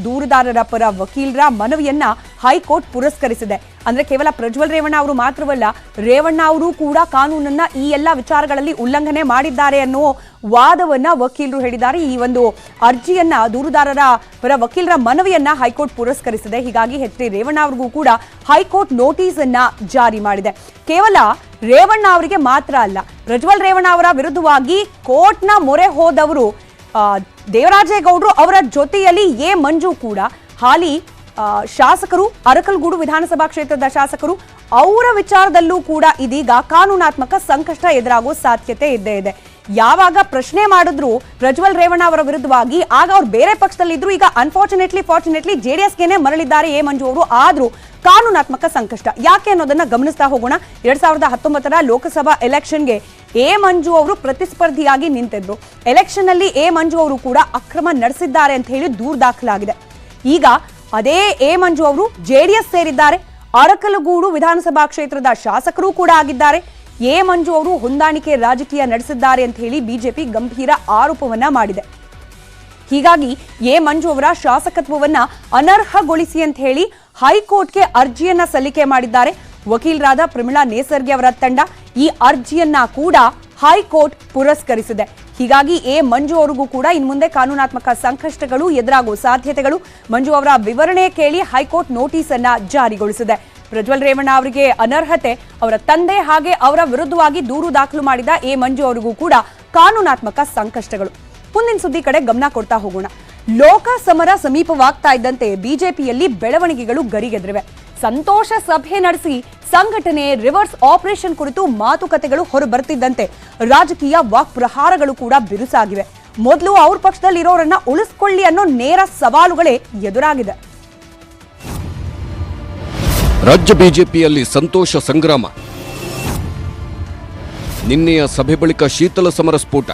ದೂರುದಾರರ ಪರ ವಕೀಲರ ಮನವಿಯನ್ನ ಹೈಕೋರ್ಟ್ ಪುರಸ್ಕರಿಸಿದೆ. ಅಂದ್ರೆ ಕೇವಲ ಪ್ರಜ್ವಲ್ ರೇವಣ್ಣ ಅವರು ಮಾತ್ರವಲ್ಲ, ರೇವಣ್ಣ ಅವರು ಕೂಡ ಕಾನೂನನ್ನ ಈ ಎಲ್ಲ ವಿಚಾರಗಳಲ್ಲಿ ಉಲ್ಲಂಘನೆ ಮಾಡಿದ್ದಾರೆ ಅನ್ನೋ ವಾದವನ್ನ ವಕೀಲರು ಹೇಳಿದ್ದಾರೆ. ಈ ಒಂದು ಅರ್ಜಿಯನ್ನ ದೂರುದಾರರ ಪರ ವಕೀಲರ ಮನವಿಯನ್ನ ಹೈಕೋರ್ಟ್ ಪುರಸ್ಕರಿಸಿದೆ. ಹೀಗಾಗಿ ಎಚ್.ಡಿ. ರೇವಣ್ಣ ಅವರಿಗೂ ಕೂಡ ಹೈಕೋರ್ಟ್ ನೋಟಿಸ್ ಅನ್ನ ಜಾರಿ ಮಾಡಿದೆ. ಕೇವಲ ರೇವಣ್ಣ ಅವರಿಗೆ ಮಾತ್ರ ಅಲ್ಲ, ಪ್ರಜ್ವಲ್ ರೇವಣ್ಣ ಅವರ ವಿರುದ್ಧವಾಗಿ ಕೋರ್ಟ್ನ ಮೊರೆ ಹೋದವರು ದೇವರಾಜೇಗೌಡರು ಅವರ ಜೊತೆಯಲ್ಲಿ ಎ ಮಂಜು ಕೂಡ ಹಾಲಿ ಶಾಸಕರು, ಅರಕಲಗೂಡು ವಿಧಾನಸಭಾ ಕ್ಷೇತ್ರದ ಶಾಸಕರು, ಅವರ ವಿಚಾರದಲ್ಲೂ ಕೂಡ ಇದೀಗ ಕಾನೂನಾತ್ಮಕ ಸಂಕಷ್ಟ ಎದುರಾಗುವ ಸಾಧ್ಯತೆ ಇದ್ದೇ ಇದೆ. ಯಾವಾಗ ಪ್ರಶ್ನೆ ಮಾಡಿದ್ರು ಪ್ರಜ್ವಲ್ ರೇವಣ್ಣ ಅವರ ವಿರುದ್ಧವಾಗಿ, ಆಗ ಅವ್ರು ಬೇರೆ ಪಕ್ಷದಲ್ಲಿದ್ರು. ಈಗ ಫಾರ್ಚುನೇಟ್ಲಿ ಜೆಡಿಎಸ್ಗೆನೆ ಮರಳಿದ್ದಾರೆ ಎ ಮಂಜು ಅವರು. ಆದ್ರೂ ಕಾನೂನಾತ್ಮಕ ಸಂಕಷ್ಟ ಯಾಕೆ ಅನ್ನೋದನ್ನ ಗಮನಿಸ್ತಾ ಹೋಗೋಣ. 2019 ಲೋಕಸಭಾ ಎಲೆಕ್ಷನ್ಗೆ ಎ ಮಂಜು ಅವರು ಪ್ರತಿಸ್ಪರ್ಧಿಯಾಗಿ ನಿಂತಿದ್ರು. ಎಲೆಕ್ಷನ್ ಅಲ್ಲಿ ಎ ಮಂಜು ಅವರು ಕೂಡ ಅಕ್ರಮ ನಡೆಸಿದ್ದಾರೆ ಅಂತ ಹೇಳಿ ದೂರು ದಾಖಲಾಗಿದೆ. ಈಗ ಅದೇ ಎ ಮಂಜು ಅವರು ಜೆಡಿಎಸ್ ಸೇರಿದ್ದಾರೆ. ಅರಕಲಗೂಡು ವಿಧಾನಸಭಾ ಕ್ಷೇತ್ರದ ಶಾಸಕರು ಕೂಡ ಆಗಿದ್ದಾರೆ. ಎ ಮಂಜು ಅವರು ಹೊಂದಾಣಿಕೆ ರಾಜಕೀಯ ನಡೆಸಿದ್ದಾರೆ ಅಂತ ಹೇಳಿ ಬಿಜೆಪಿ ಗಂಭೀರ ಆರೋಪವನ್ನ ಮಾಡಿದೆ. ಹೀಗಾಗಿ ಎ ಮಂಜು ಅವರ ಶಾಸಕತ್ವವನ್ನ ಅನರ್ಹಗೊಳಿಸಿ ಅಂತ ಹೇಳಿ ಹೈಕೋರ್ಟ್ಗೆ ಅರ್ಜಿಯನ್ನ ಸಲ್ಲಿಕೆ ಮಾಡಿದ್ದಾರೆ ವಕೀಲರಾದ ಪ್ರಮೀಳಾ ನೇಸರ್ಗಿ ಅವರ ತಂಡ. ಈ ಅರ್ಜಿಯನ್ನ ಕೂಡ ಹೈಕೋರ್ಟ್ ಪುರಸ್ಕರಿಸಿದೆ. ಹೀಗಾಗಿ ಎ ಮಂಜು ಅವರಿಗೂ ಕೂಡ ಇನ್ನು ಮುಂದೆ ಕಾನೂನಾತ್ಮಕ ಸಂಕಷ್ಟಗಳು ಎದುರಾಗುವ ಸಾಧ್ಯತೆಗಳು. ಮಂಜು ಅವರ ವಿವರಣೆ ಕೇಳಿ ಹೈಕೋರ್ಟ್ ನೋಟಿಸ್ ಅನ್ನ ಜಾರಿಗೊಳಿಸಿದೆ. ಪ್ರಜ್ವಲ್ ರೇವಣ್ಣ ಅವರಿಗೆ ಅನರ್ಹತೆ, ಅವರ ತಂದೆ ಹಾಗೆ ಅವರ ವಿರುದ್ಧವಾಗಿ ದೂರು ದಾಖಲು ಮಾಡಿದ ಎ ಮಂಜು ಅವರಿಗೂ ಕೂಡ ಕಾನೂನಾತ್ಮಕ ಸಂಕಷ್ಟಗಳು. ಮುಂದಿನ ಸುದ್ದಿ ಕಡೆ ಗಮನ ಕೊಡ್ತಾ ಹೋಗೋಣ. ಲೋಕ ಸಮರ ಸಮೀಪವಾಗ್ತಾ ಇದ್ದಂತೆ ಬಿಜೆಪಿಯಲ್ಲಿ ಬೆಳವಣಿಗೆಗಳು ಗರಿಗೆದರಿವೆ. ಸಂತೋಷ ಸಭೆ ನಡೆಸಿ ಸಂಘಟನೆ ರಿವರ್ಸ್ ಆಪರೇಷನ್ ಕುರಿತು ಮಾತುಕತೆಗಳು ಹೊರಬರ್ತಿದ್ದಂತೆ ರಾಜಕೀಯ ವಾಕ್ಪ್ರಹಾರಗಳು ಕೂಡ ಬಿರುಸಾಗಿವೆ. ಮೊದಲು ಅವ್ರ ಪಕ್ಷದಲ್ಲಿರೋರನ್ನ ಉಳಿಸ್ಕೊಳ್ಳಿ ಅನ್ನೋ ನೇರ ಸವಾಲುಗಳೇ ಎದುರಾಗಿದೆ. ರಾಜ್ಯ ಬಿಜೆಪಿಯಲ್ಲಿ ಸಂತೋಷ ಸಂಗ್ರಾಮ. ನಿನ್ನೆಯ ಸಭೆ ಬಳಿಕ ಶೀತಲ ಸಮರ ಸ್ಫೋಟ.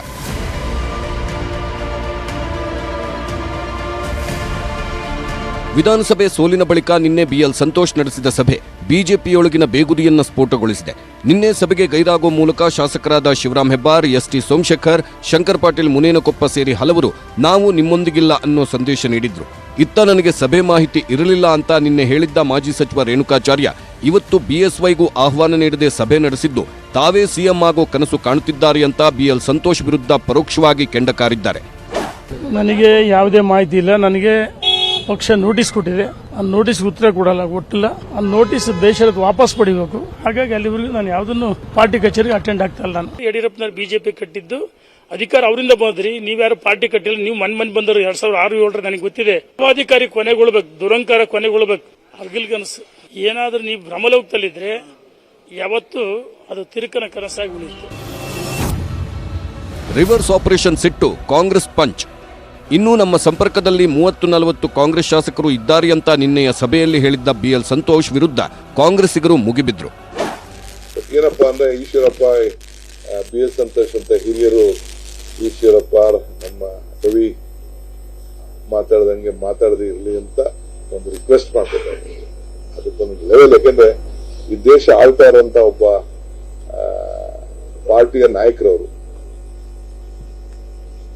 ವಿಧಾನಸಭೆ ಸೋಲಿನ ಬಳಿಕ ನಿನ್ನೆ ಬಿಎಲ್ ಸಂತೋಷ್ ನಡೆಸಿದ ಸಭೆ ಬಿಜೆಪಿಯೊಳಗಿನ ಬೇಗುದಿಯನ್ನ ಸ್ಫೋಟಗೊಳಿಸಿದೆ. ನಿನ್ನೆ ಸಭೆಗೆ ಗೈರಾಗುವ ಮೂಲಕ ಶಾಸಕರಾದ ಶಿವರಾಮ್ ಹೆಬ್ಬಾರ್, ಎಸ್.ಟಿ. ಸೋಮಶೇಖರ್, ಶಂಕರ್ ಪಾಟೀಲ್ ಮುನೇನಕೊಪ್ಪ ಸೇರಿ ಹಲವರು ನಾವು ನಿಮ್ಮೊಂದಿಗಿಲ್ಲ ಅನ್ನೋ ಸಂದೇಶ ನೀಡಿದ್ರು. ಇತ್ತ ನನಗೆ ಸಭೆ ಮಾಹಿತಿ ಇರಲಿಲ್ಲ ಅಂತ ನಿನ್ನೆ ಹೇಳಿದ್ದ ಮಾಜಿ ಸಚಿವ ರೇಣುಕಾಚಾರ್ಯ ಇವತ್ತು ಬಿಎಸ್ವೈಗೂ ಆಹ್ವಾನ ನೀಡದೆ ಸಭೆ ನಡೆಸಿದ್ದು ತಾವೇ ಸಿಎಂ ಆಗೋ ಕನಸು ಕಾಣುತ್ತಿದ್ದಾರೆ ಅಂತ ಬಿಎಲ್ ಸಂತೋಷ್ ವಿರುದ್ಧ ಪರೋಕ್ಷವಾಗಿ ಕೆಂಡಕಾರಿದ್ದಾರೆ. ನನಗೆ ಯಾವುದೇ ಮಾಹಿತಿ ಇಲ್ಲ. ನನಗೆ ಪಕ್ಷ ನೋಟಿಸ್ ಕೊಟ್ಟಿದೆ. ಆ ನೋಟಿಸ್ ಉತ್ತರ ಕೊಟ್ಟಿಲ್ಲ. ಆ ನೋಟಿಸ್ ದೇಶದ ವಾಪಸ್ ಪಡಿಬೇಕು. ಹಾಗಾಗಿ ಅಲ್ಲಿವರೆಗೂ ನಾನು ಯಾವುದನ್ನು ಪಾರ್ಟಿ ಕಚೇರಿಗೆ ಅಟೆಂಡ್ ಆಗ್ತಾ ಇಲ್ಲ. ನಾನು ಯಡಿಯೂರಪ್ಪನವ್ರು ಬಿಜೆಪಿ ಕಟ್ಟಿದ್ದು ಅಧಿಕಾರ ಅವರಿಂದ ಬಂದ್ರಿ. ನೀವ್ಯಾರು ಪಾರ್ಟಿ ಕಟ್ಟಿಲ್ಲ. ನೀವು ಮನ್ ಬಂದರು 2006-2007 ನನಗೆ ಗೊತ್ತಿದೆ. ಅಧಿಕಾರಿ ಕೊನೆಗೊಳ್ಬೇಕು, ದುರಂಕಾರ ಕೊನೆಗೊಳ್ಬೇಕು. ಅರ್ಗಿಲ್ಗನಸು ಏನಾದ್ರೂ ನೀವು ಭ್ರಮಲೋಕದಲ್ಲಿದ್ರೆ ಯಾವತ್ತೂ ಅದು ತಿರುಕನ ಕನಸಾಗಿ ಉಳಿಯುತ್ತೆ. ರಿವರ್ಸ್ ಆಪರೇಷನ್ ಸಿಟ್ಟು ಕಾಂಗ್ರೆಸ್ ಪಂಚ್. ಇನ್ನೂ ನಮ್ಮ ಸಂಪರ್ಕದಲ್ಲಿ 30-40 ಕಾಂಗ್ರೆಸ್ ಶಾಸಕರು ಇದ್ದಾರೆ ಅಂತ ನಿನ್ನೆಯ ಸಭೆಯಲ್ಲಿ ಹೇಳಿದ್ದ ಬಿಎಲ್ ಸಂತೋಷ್ ವಿರುದ್ಧ ಕಾಂಗ್ರೆಸ್ಸಿಗರು ಮುಗಿಬಿದ್ರು. ಏನಪ್ಪಾ ಅಂದ್ರೆ ಈಶ್ವರಪ್ಪ, ಬಿಎಲ್ ಸಂತೋಷ್ ಅಂತ ಹಿರಿಯರು, ಈಶ್ವರಪ್ಪ ನಮ್ಮ ರವಿ ಮಾತಾಡದಂಗೆ ಮಾತಾಡದೇ ಇರಲಿ ಅಂತ ಒಂದು ರಿಕ್ವೆಸ್ಟ್ ಮಾಡ್ತಿದ್ದಾರೆ. ಅದಕ್ಕೊಂದು ಲೆವೆಲ್, ಯಾಕೆಂದ್ರೆ ಈ ದೇಶ ಆಳ್ತಾ ಇರುವಂತ ಒಬ್ಬ ಪಾರ್ಟಿಯ ನಾಯಕರವರು,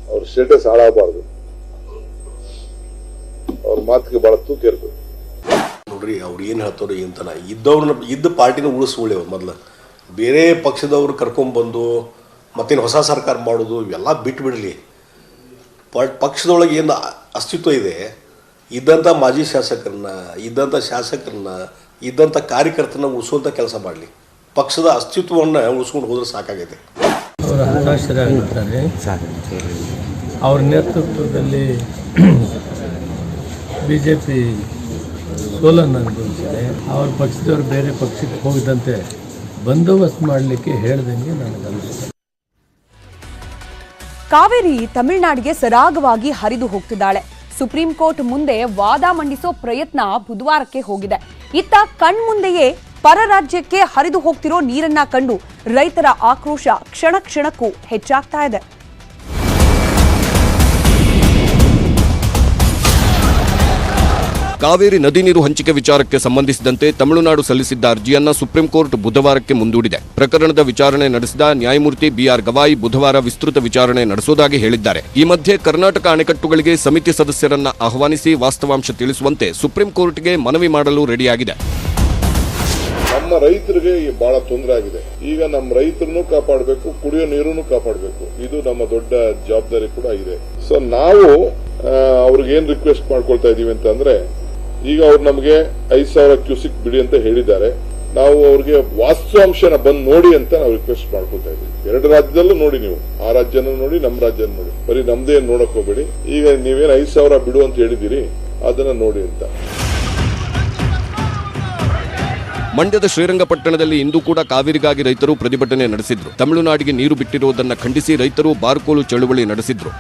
ಅವ್ರ ಸ್ಟೇಟಸ್ ಹಾಳಾಗಬಾರ್ದು, ಅವ್ರ ಮಾತಿಗೆ ಬಹಳ ತೂಕ ಇರ್ತದೆ. ನೋಡ್ರಿ, ಅವ್ರು ಏನು ಹೇಳ್ತಾರೋ ಎಂತನ ಇದ್ದ ಪಾರ್ಟಿನ ಉಳಿಸ್ಕೊಳ್ಳಿ. ಅವ್ರು ಮೊದಲು ಬೇರೆ ಪಕ್ಷದವ್ರು ಕರ್ಕೊಂಡ್ಬಂದು ಮತ್ತೇನು ಹೊಸ ಸರ್ಕಾರ ಮಾಡೋದು ಇವೆಲ್ಲ ಬಿಟ್ಬಿಡ್ಲಿ. ಪಕ್ಷದೊಳಗೆ ಏನು ಅಸ್ತಿತ್ವ ಇದೆ, ಇದ್ದಂಥ ಮಾಜಿ ಶಾಸಕರನ್ನ, ಇದ್ದಂಥ ಕಾರ್ಯಕರ್ತರನ್ನ ಉಳಿಸುವಂಥ ಕೆಲಸ ಮಾಡಲಿ. ಪಕ್ಷದ ಅಸ್ತಿತ್ವವನ್ನು ಉಳಿಸ್ಕೊಂಡು ಹೋದ್ರೆ ಸಾಕಾಗೈತೆ. ಅವರ ಹತಾಶರಾಗಿರ್ತಾರೆ. ಅವ್ರ ನೇತೃತ್ವದಲ್ಲಿ ಬಿಜೆಪಿ ಸೋಲನ್ನು ಅನುಭವಿಸಿದೆ. ಅವ್ರ ಪಕ್ಷದವರು ಬೇರೆ ಪಕ್ಷಕ್ಕೆ ಹೋಗದಂತೆ ಬಂದೋಬಸ್ತ್ ಮಾಡಲಿಕ್ಕೆ ಹೇಳ್ದಂಗೆ ನನಗೆ ಅನಿಸುತ್ತೆ. ಕಾವೇರಿ ತಮಿಳುನಾಡಿಗೆ ಸರಾಗವಾಗಿ ಹರಿದು ಹೋಗ್ತಿದ್ದಾಳೆ. ಸುಪ್ರೀಂ ಕೋರ್ಟ್ ಮುಂದೆ ವಾದ ಮಂಡಿಸೋ ಪ್ರಯತ್ನ ಬುಧವಾರಕ್ಕೆ ಹೋಗಿದೆ. ಇತ್ತ ಕಣ್ಮುಂದೆಯೇ ಪರ ರಾಜ್ಯಕ್ಕೆ ಹರಿದು ಹೋಗ್ತಿರೋ ನೀರನ್ನ ಕಂಡು ರೈತರ ಆಕ್ರೋಶ ಕ್ಷಣ ಕ್ಷಣಕ್ಕೂ ಹೆಚ್ಚಾಗ್ತಾ ಇದೆ. ಕಾವೇರಿ ನದಿ ನೀರು ಹಂಚಿಕೆ ವಿಚಾರಕ್ಕೆ ಸಂಬಂಧಿಸಿದಂತೆ ತಮಿಳುನಾಡು ಸಲ್ಲಿಸಿದ್ದ ಅರ್ಜಿಯನ್ನ ಸುಪ್ರೀಂ ಕೋರ್ಟ್ ಬುಧವಾರಕ್ಕೆ ಮುಂದೂಡಿದೆ. ಪ್ರಕರಣದ ವಿಚಾರಣೆ ನಡೆಸಿದ ನ್ಯಾಯಮೂರ್ತಿ ಬಿಆರ್ ಗವಾಯಿ ಬುಧವಾರ ವಿಸ್ತೃತ ವಿಚಾರಣೆ ನಡೆಸುವುದಾಗಿ ಹೇಳಿದ್ದಾರೆ. ಈ ಮಧ್ಯೆ ಕರ್ನಾಟಕ ಅಣೆಕಟ್ಟುಗಳಿಗೆ ಸಮಿತಿ ಸದಸ್ಯರನ್ನ ಆಹ್ವಾನಿಸಿ ವಾಸ್ತವಾಂಶ ತಿಳಿಸುವಂತೆ ಸುಪ್ರೀಂ ಕೋರ್ಟ್ಗೆ ಮನವಿ ಮಾಡಲು ರೆಡಿಯಾಗಿದೆ. ನಮ್ಮ ರೈತರಿಗೆ ಬಹಳ ತೊಂದರೆ ಆಗಿದೆ. ಈಗ ನಮ್ಮ ರೈತರನ್ನು ಕಾಪಾಡಬೇಕು, ಕುಡಿಯೋ ನೀರನ್ನು ಕಾಪಾಡಬೇಕು. ಇದು ನಮ್ಮ ದೊಡ್ಡ ಜವಾಬ್ದಾರಿ ಕೂಡ ಇದೆ. ಸೊ ನಾವು ಅವ್ರಿಗೆ ಏನ್ ರಿಕ್ವೆಸ್ಟ್ ಮಾಡ್ಕೊಳ್ತಾ ಇದೀವಿ ಅಂತಂದ್ರೆ, ಈಗ ಅವ್ರು ನಮಗೆ 5,000 ಕ್ಯೂಸಿಕ್ ಬಿಡಿ ಅಂತ ಹೇಳಿದ್ದಾರೆ. ನಾವು ಅವ್ರಿಗೆ ವಾಸ್ತವಾಂಶನ ಬಂದು ನೋಡಿ ಅಂತ ನಾವು ರಿಕ್ವೆಸ್ಟ್ ಮಾಡ್ಕೊಳ್ತಾ ಇದೀವಿ. 2 ರಾಜ್ಯದಲ್ಲೂ ನೋಡಿ, ನೀವು ಆ ರಾಜ್ಯನೂ ನೋಡಿ, ನಮ್ಮ ರಾಜ್ಯನ ನೋಡಿ, ಬರೀ ನಮ್ದೇ ನೋಡಕ್ ಹೋಗ್ಬೇಡಿ. ಈಗ ನೀವೇನ್ 5,000 ಬಿಡು ಅಂತ ಹೇಳಿದಿರಿ, ಅದನ್ನ ನೋಡಿ ಅಂತ. ಮಂಡ್ಯದ ಶ್ರೀರಂಗಪಟ್ಟಣದಲ್ಲಿ ಇಂದು ಕೂಡ ಕಾವೇರಿಗಾಗಿ ರೈತರು ಪ್ರತಿಭಟನೆ ನಡೆಸಿದ್ರು. ತಮಿಳುನಾಡಿಗೆ ನೀರು ಬಿಟ್ಟಿರುವುದನ್ನು ಖಂಡಿಸಿ ರೈತರು ಬಾರ್ಕೋಲು ಚಳುವಳಿ ನಡೆಸಿದ್ರು.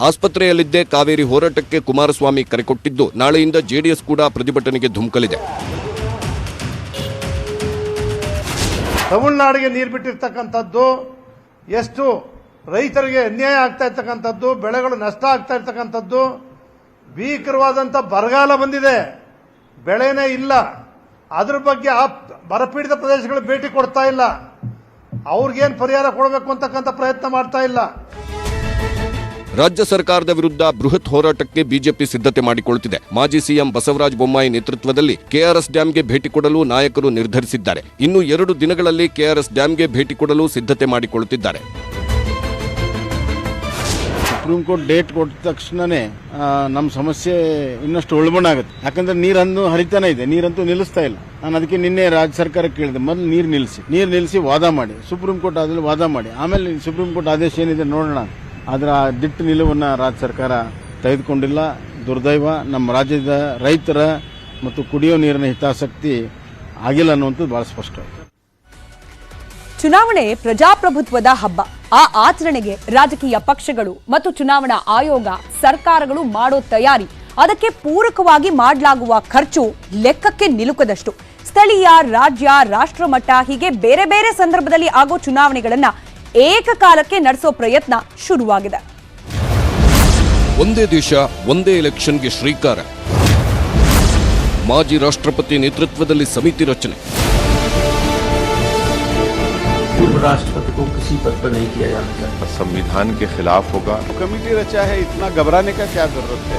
ಆಸ್ಪತ್ರೆಯಲ್ಲಿದ್ದೇ ಕಾವೇರಿ ಹೋರಾಟಕ್ಕೆ ಕುಮಾರಸ್ವಾಮಿ ಕರೆ ಕೊಟ್ಟಿದ್ದು, ನಾಳೆಯಿಂದ ಜೆಡಿಎಸ್ ಕೂಡ ಪ್ರತಿಭಟನೆಗೆ ಧುಮುಕಲಿದೆ. ತಮಿಳುನಾಡಿಗೆ ನೀರು ಬಿಟ್ಟಿರ್ತಕ್ಕಂಥದ್ದು, ಎಷ್ಟು ರೈತರಿಗೆ ಅನ್ಯಾಯ ಆಗ್ತಾ ಇರ್ತಕ್ಕಂಥದ್ದು, ಬೆಳೆಗಳು ನಷ್ಟ ಆಗ್ತಾ ಇರ್ತಕ್ಕಂಥದ್ದು, ಭೀಕರವಾದಂಥ ಬರಗಾಲ ಬಂದಿದೆ, ಬೆಳೆನೇ ಇಲ್ಲ. ಅದ್ರ ಬಗ್ಗೆ ಆ ಬರಪೀಡಿತ ಪ್ರದೇಶಗಳು ಭೇಟಿ ಕೊಡ್ತಾ ಇಲ್ಲ, ಅವ್ರಿಗೇನು ಪರಿಹಾರ ಕೊಡಬೇಕು ಅಂತಕ್ಕಂಥ ಪ್ರಯತ್ನ ಮಾಡ್ತಾ ಇಲ್ಲ. ರಾಜ್ಯ ಸರ್ಕಾರದ ವಿರುದ್ಧ ಬೃಹತ್ ಹೋರಾಟಕ್ಕೆ ಬಿಜೆಪಿ ಸಿದ್ಧತೆ ಮಾಡಿಕೊಳ್ಳುತ್ತಿದೆ. ಮಾಜಿ ಸಿಎಂ ಬಸವರಾಜ ಬೊಮ್ಮಾಯಿ ನೇತೃತ್ವದಲ್ಲಿ ಕೆಆರ್ಎಸ್ ಡ್ಯಾಂಗೆ ಭೇಟಿ ಕೊಡಲು ನಾಯಕರು ನಿರ್ಧರಿಸಿದ್ದಾರೆ. ಇನ್ನು 2 ದಿನಗಳಲ್ಲಿ ಕೆಆರ್ಎಸ್ ಡ್ಯಾಂಗೆ ಭೇಟಿ ಕೊಡಲು ಸಿದ್ಧತೆ ಮಾಡಿಕೊಳ್ಳುತ್ತಿದ್ದಾರೆ. ಸುಪ್ರೀಂ ಕೋರ್ಟ್ ಡೇಟ್ ಕೊಟ್ಟ ತಕ್ಷಣನೇ ನಮ್ಮ ಸಮಸ್ಯೆ ಇನ್ನಷ್ಟು ಉಳ್ಬಣಾಗುತ್ತೆ. ಯಾಕಂದ್ರೆ ನೀರನ್ನು ಹರಿತಾನೆ ಇದೆ, ನೀರಂತೂ ನಿಲ್ಲಿಸ್ತಾ ಇಲ್ಲ. ನಾನು ಅದಕ್ಕೆ ನಿನ್ನೆ ರಾಜ್ಯ ಸರ್ಕಾರಕ್ಕೆ ಕೇಳಿದೆ, ಮೊದಲು ನೀರು ನಿಲ್ಲಿಸಿ ವಾದ ಮಾಡಿ, ಸುಪ್ರೀಂ ಕೋರ್ಟ್ ಆದಲ್ಲಿ ವಾದ ಮಾಡಿ, ಆಮೇಲೆ ಸುಪ್ರೀಂ ಕೋರ್ಟ್ ಆದೇಶ ಏನಿದೆ ನೋಡೋಣ. ಅದರ ದಿಟ್ಟ ನಿಲುವನ್ನು ರಾಜ್ಯ ಸರ್ಕಾರ ತೆಗೆದುಕೊಂಡಿಲ್ಲ. ದುರ್ದೈವ. ನಮ್ಮ ರಾಜ್ಯದ ರೈತರ ಮತ್ತು ಕುಡಿಯೋ ನೀರಿನ ಹಿತಾಸಕ್ತಿ ಆಗಿಲ್ಲ ಅನ್ನುವಂಥದ್ದು ಬಹಳ ಸ್ಪಷ್ಟ. ಚುನಾವಣೆ ಪ್ರಜಾಪ್ರಭುತ್ವದ ಹಬ್ಬ. ಆ ಆಚರಣೆಗೆ ರಾಜಕೀಯ ಪಕ್ಷಗಳು ಮತ್ತು ಚುನಾವಣಾ ಆಯೋಗ, ಸರ್ಕಾರಗಳು ಮಾಡೋ ತಯಾರಿ, ಅದಕ್ಕೆ ಪೂರಕವಾಗಿ ಮಾಡಲಾಗುವ ಖರ್ಚು ಲೆಕ್ಕಕ್ಕೆ ನಿಲುಕದಷ್ಟು. ಸ್ಥಳೀಯ, ರಾಜ್ಯ, ರಾಷ್ಟ್ರಮಟ್ಟ ಹೀಗೆ ಬೇರೆ ಬೇರೆ ಸಂದರ್ಭದಲ್ಲಿ ಆಗೋ ಚುನಾವಣೆಗಳನ್ನ ಏಕಕಾಲಕ್ಕೆ ನಡೆಸೋ ಪ್ರಯತ್ನ ಶುರುವಾಗಿದೆ. ಒಂದೇ ದೇಶ ಒಂದೇ ಎಲೆಕ್ಷನ್ಗೆ ಶ್ರೀಕಾರ. ಮಾಜಿ ರಾಷ್ಟ್ರಪತಿ ನೇತೃತ್ವದಲ್ಲಿ ಸಮಿತಿ ರಚನೆ. राष्ट्रपति को किसी पद पर नहीं किया जा सकता, संविधान के खिलाफ होगा. कमेटी रचा है, इतना घबराने का क्या जरूरत है?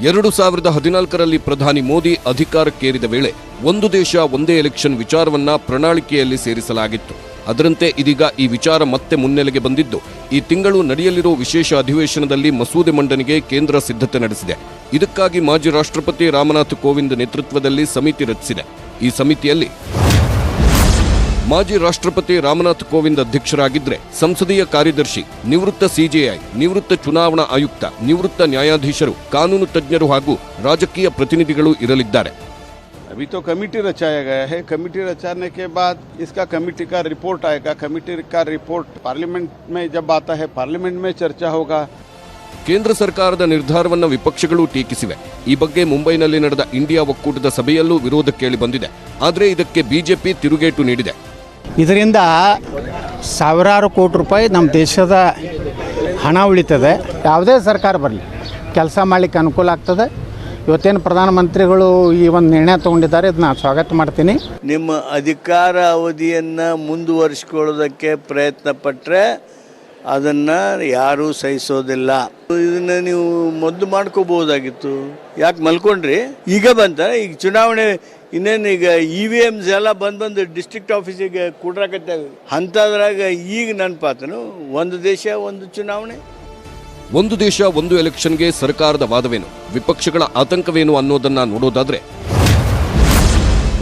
2014ರಲ್ಲಿ ಪ್ರಧಾನಿ ಮೋದಿ ಅಧಿಕಾರಕ್ಕೇರಿದ ವೇಳೆ ಒಂದು ದೇಶ ಒಂದೇ ಎಲೆಕ್ಷನ್ ವಿಚಾರವನ್ನ ಪ್ರಣಾಳಿಕೆಯಲ್ಲಿ ಸೇರಿಸಲಾಗಿತ್ತು. ಅದರಂತೆ ಇದೀಗ ಈ ವಿಚಾರ ಮತ್ತೆ ಮುನ್ನೆಲೆಗೆ ಬಂದಿದ್ದು, ಈ ತಿಂಗಳು ನಡೆಯಲಿರುವ ವಿಶೇಷ ಅಧಿವೇಶನದಲ್ಲಿ ಮಸೂದೆ ಮಂಡನೆಗೆ ಕೇಂದ್ರ ಸಿದ್ಧತೆ ನಡೆಸಿದೆ. ಇದಕ್ಕಾಗಿ ಮಾಜಿ ರಾಷ್ಟ್ರಪತಿ ರಾಮನಾಥ್ ಕೋವಿಂದ್ ನೇತೃತ್ವದಲ್ಲಿ ಸಮಿತಿ ರಚಿಸಿದೆ. ಈ ಸಮಿತಿಯಲ್ಲಿ ಮಾಜಿ ರಾಷ್ಟ್ರಪತಿ ರಾಮನಾಥ್ ಕೋವಿಂದ್ ಅಧ್ಯಕ್ಷರಾಗಿದ್ದರೆ, ಸಂಸದೀಯ ಕಾರ್ಯದರ್ಶಿ, ನಿವೃತ್ತ ಸಿಜೆಐ, ನಿವೃತ್ತ ಚುನಾವಣಾ ಆಯುಕ್ತ, ನಿವೃತ್ತ ನ್ಯಾಯಾಧೀಶರು, ಕಾನೂನು ತಜ್ಞರು ಹಾಗೂ ರಾಜಕೀಯ ಪ್ರತಿನಿಧಿಗಳು ಇರಲಿದ್ದಾರೆ. अभी तो कमेटी रचाया गया है. कमेटी रचाने के बाद इसका कमेटी का रिपोर्ट आएगा. कमेटी का रिपोर्ट पार्लियामेंट में जब आता है, पार्लियामेंट में चर्चा होगा. ಕೇಂದ್ರ ಸರ್ಕಾರದ ನಿರ್ಧಾರವನ್ನು ವಿಪಕ್ಷಗಳು ಟೀಕಿಸಿವೆ. ಈ ಬಗ್ಗೆ ಮುಂಬೈನಲ್ಲಿ ನಡೆದ ಇಂಡಿಯಾ ಒಕ್ಕೂಟದ ಸಭೆಯಲ್ಲೂ ವಿರೋಧ ಕೇಳಿ ಬಂದಿದೆ. ಆದರೆ ಇದಕ್ಕೆ ಬಿಜೆಪಿ ತಿರುಗೇಟು ನೀಡಿದೆ. ಇದರಿಂದ ಸಾವಿರಾರು ಕೋಟಿ ರೂಪಾಯಿ ನಮ್ಮ ದೇಶದ ಹಣ ಉಳಿತದೆ. ಯಾವುದೇ ಸರ್ಕಾರ ಬರಲಿ ಕೆಲಸ ಮಾಡಲಿಕ್ಕೆ ಅನುಕೂಲ ಆಗ್ತದೆ. ಇವತ್ತೇನು ಪ್ರಧಾನಮಂತ್ರಿಗಳು ಈ ಒಂದು ನಿರ್ಣಯ ತಗೊಂಡಿದ್ದಾರೆ, ಇದನ್ನ ಸ್ವಾಗತ ಮಾಡ್ತೀನಿ. ನಿಮ್ಮ ಅಧಿಕಾರ ಅವಧಿಯನ್ನು ಮುಂದುವರಿಸಿಕೊಳ್ಳೋದಕ್ಕೆ ಪ್ರಯತ್ನ ಪಟ್ಟರೆ ಅದನ್ನು ಯಾರೂ ಸಹಿಸೋದಿಲ್ಲ. ಇದನ್ನು ನೀವು ಮೊದಲು ಮಾಡ್ಕೋಬಹುದಾಗಿತ್ತು, ಯಾಕೆ ಮಲ್ಕೊಂಡ್ರಿ? ಈಗ ಬಂತ, ಈಗ ಚುನಾವಣೆ ಇನ್ನೇನು, ಈಗ EVMs ಎಲ್ಲ ಬಂದು ಡಿಸ್ಟ್ರಿಕ್ಟ್ ಆಫೀಸಿಗೆ ಕೂಡ್ರಾಕತ್ತೇವೆ ಅಂಥದ್ರಾಗ ಈಗ ನೆನಪಾತನು ಒಂದು ದೇಶ ಒಂದು ಚುನಾವಣೆ. ಒಂದು ದೇಶ ಒಂದು ಎಲೆಕ್ಷನ್ಗೆ ಸರ್ಕಾರದ ವಾದವೇನು, ವಿಪಕ್ಷಗಳ ಆತಂಕವೇನು ಅನ್ನೋದನ್ನ ನೋಡೋದಾದ್ರೆ,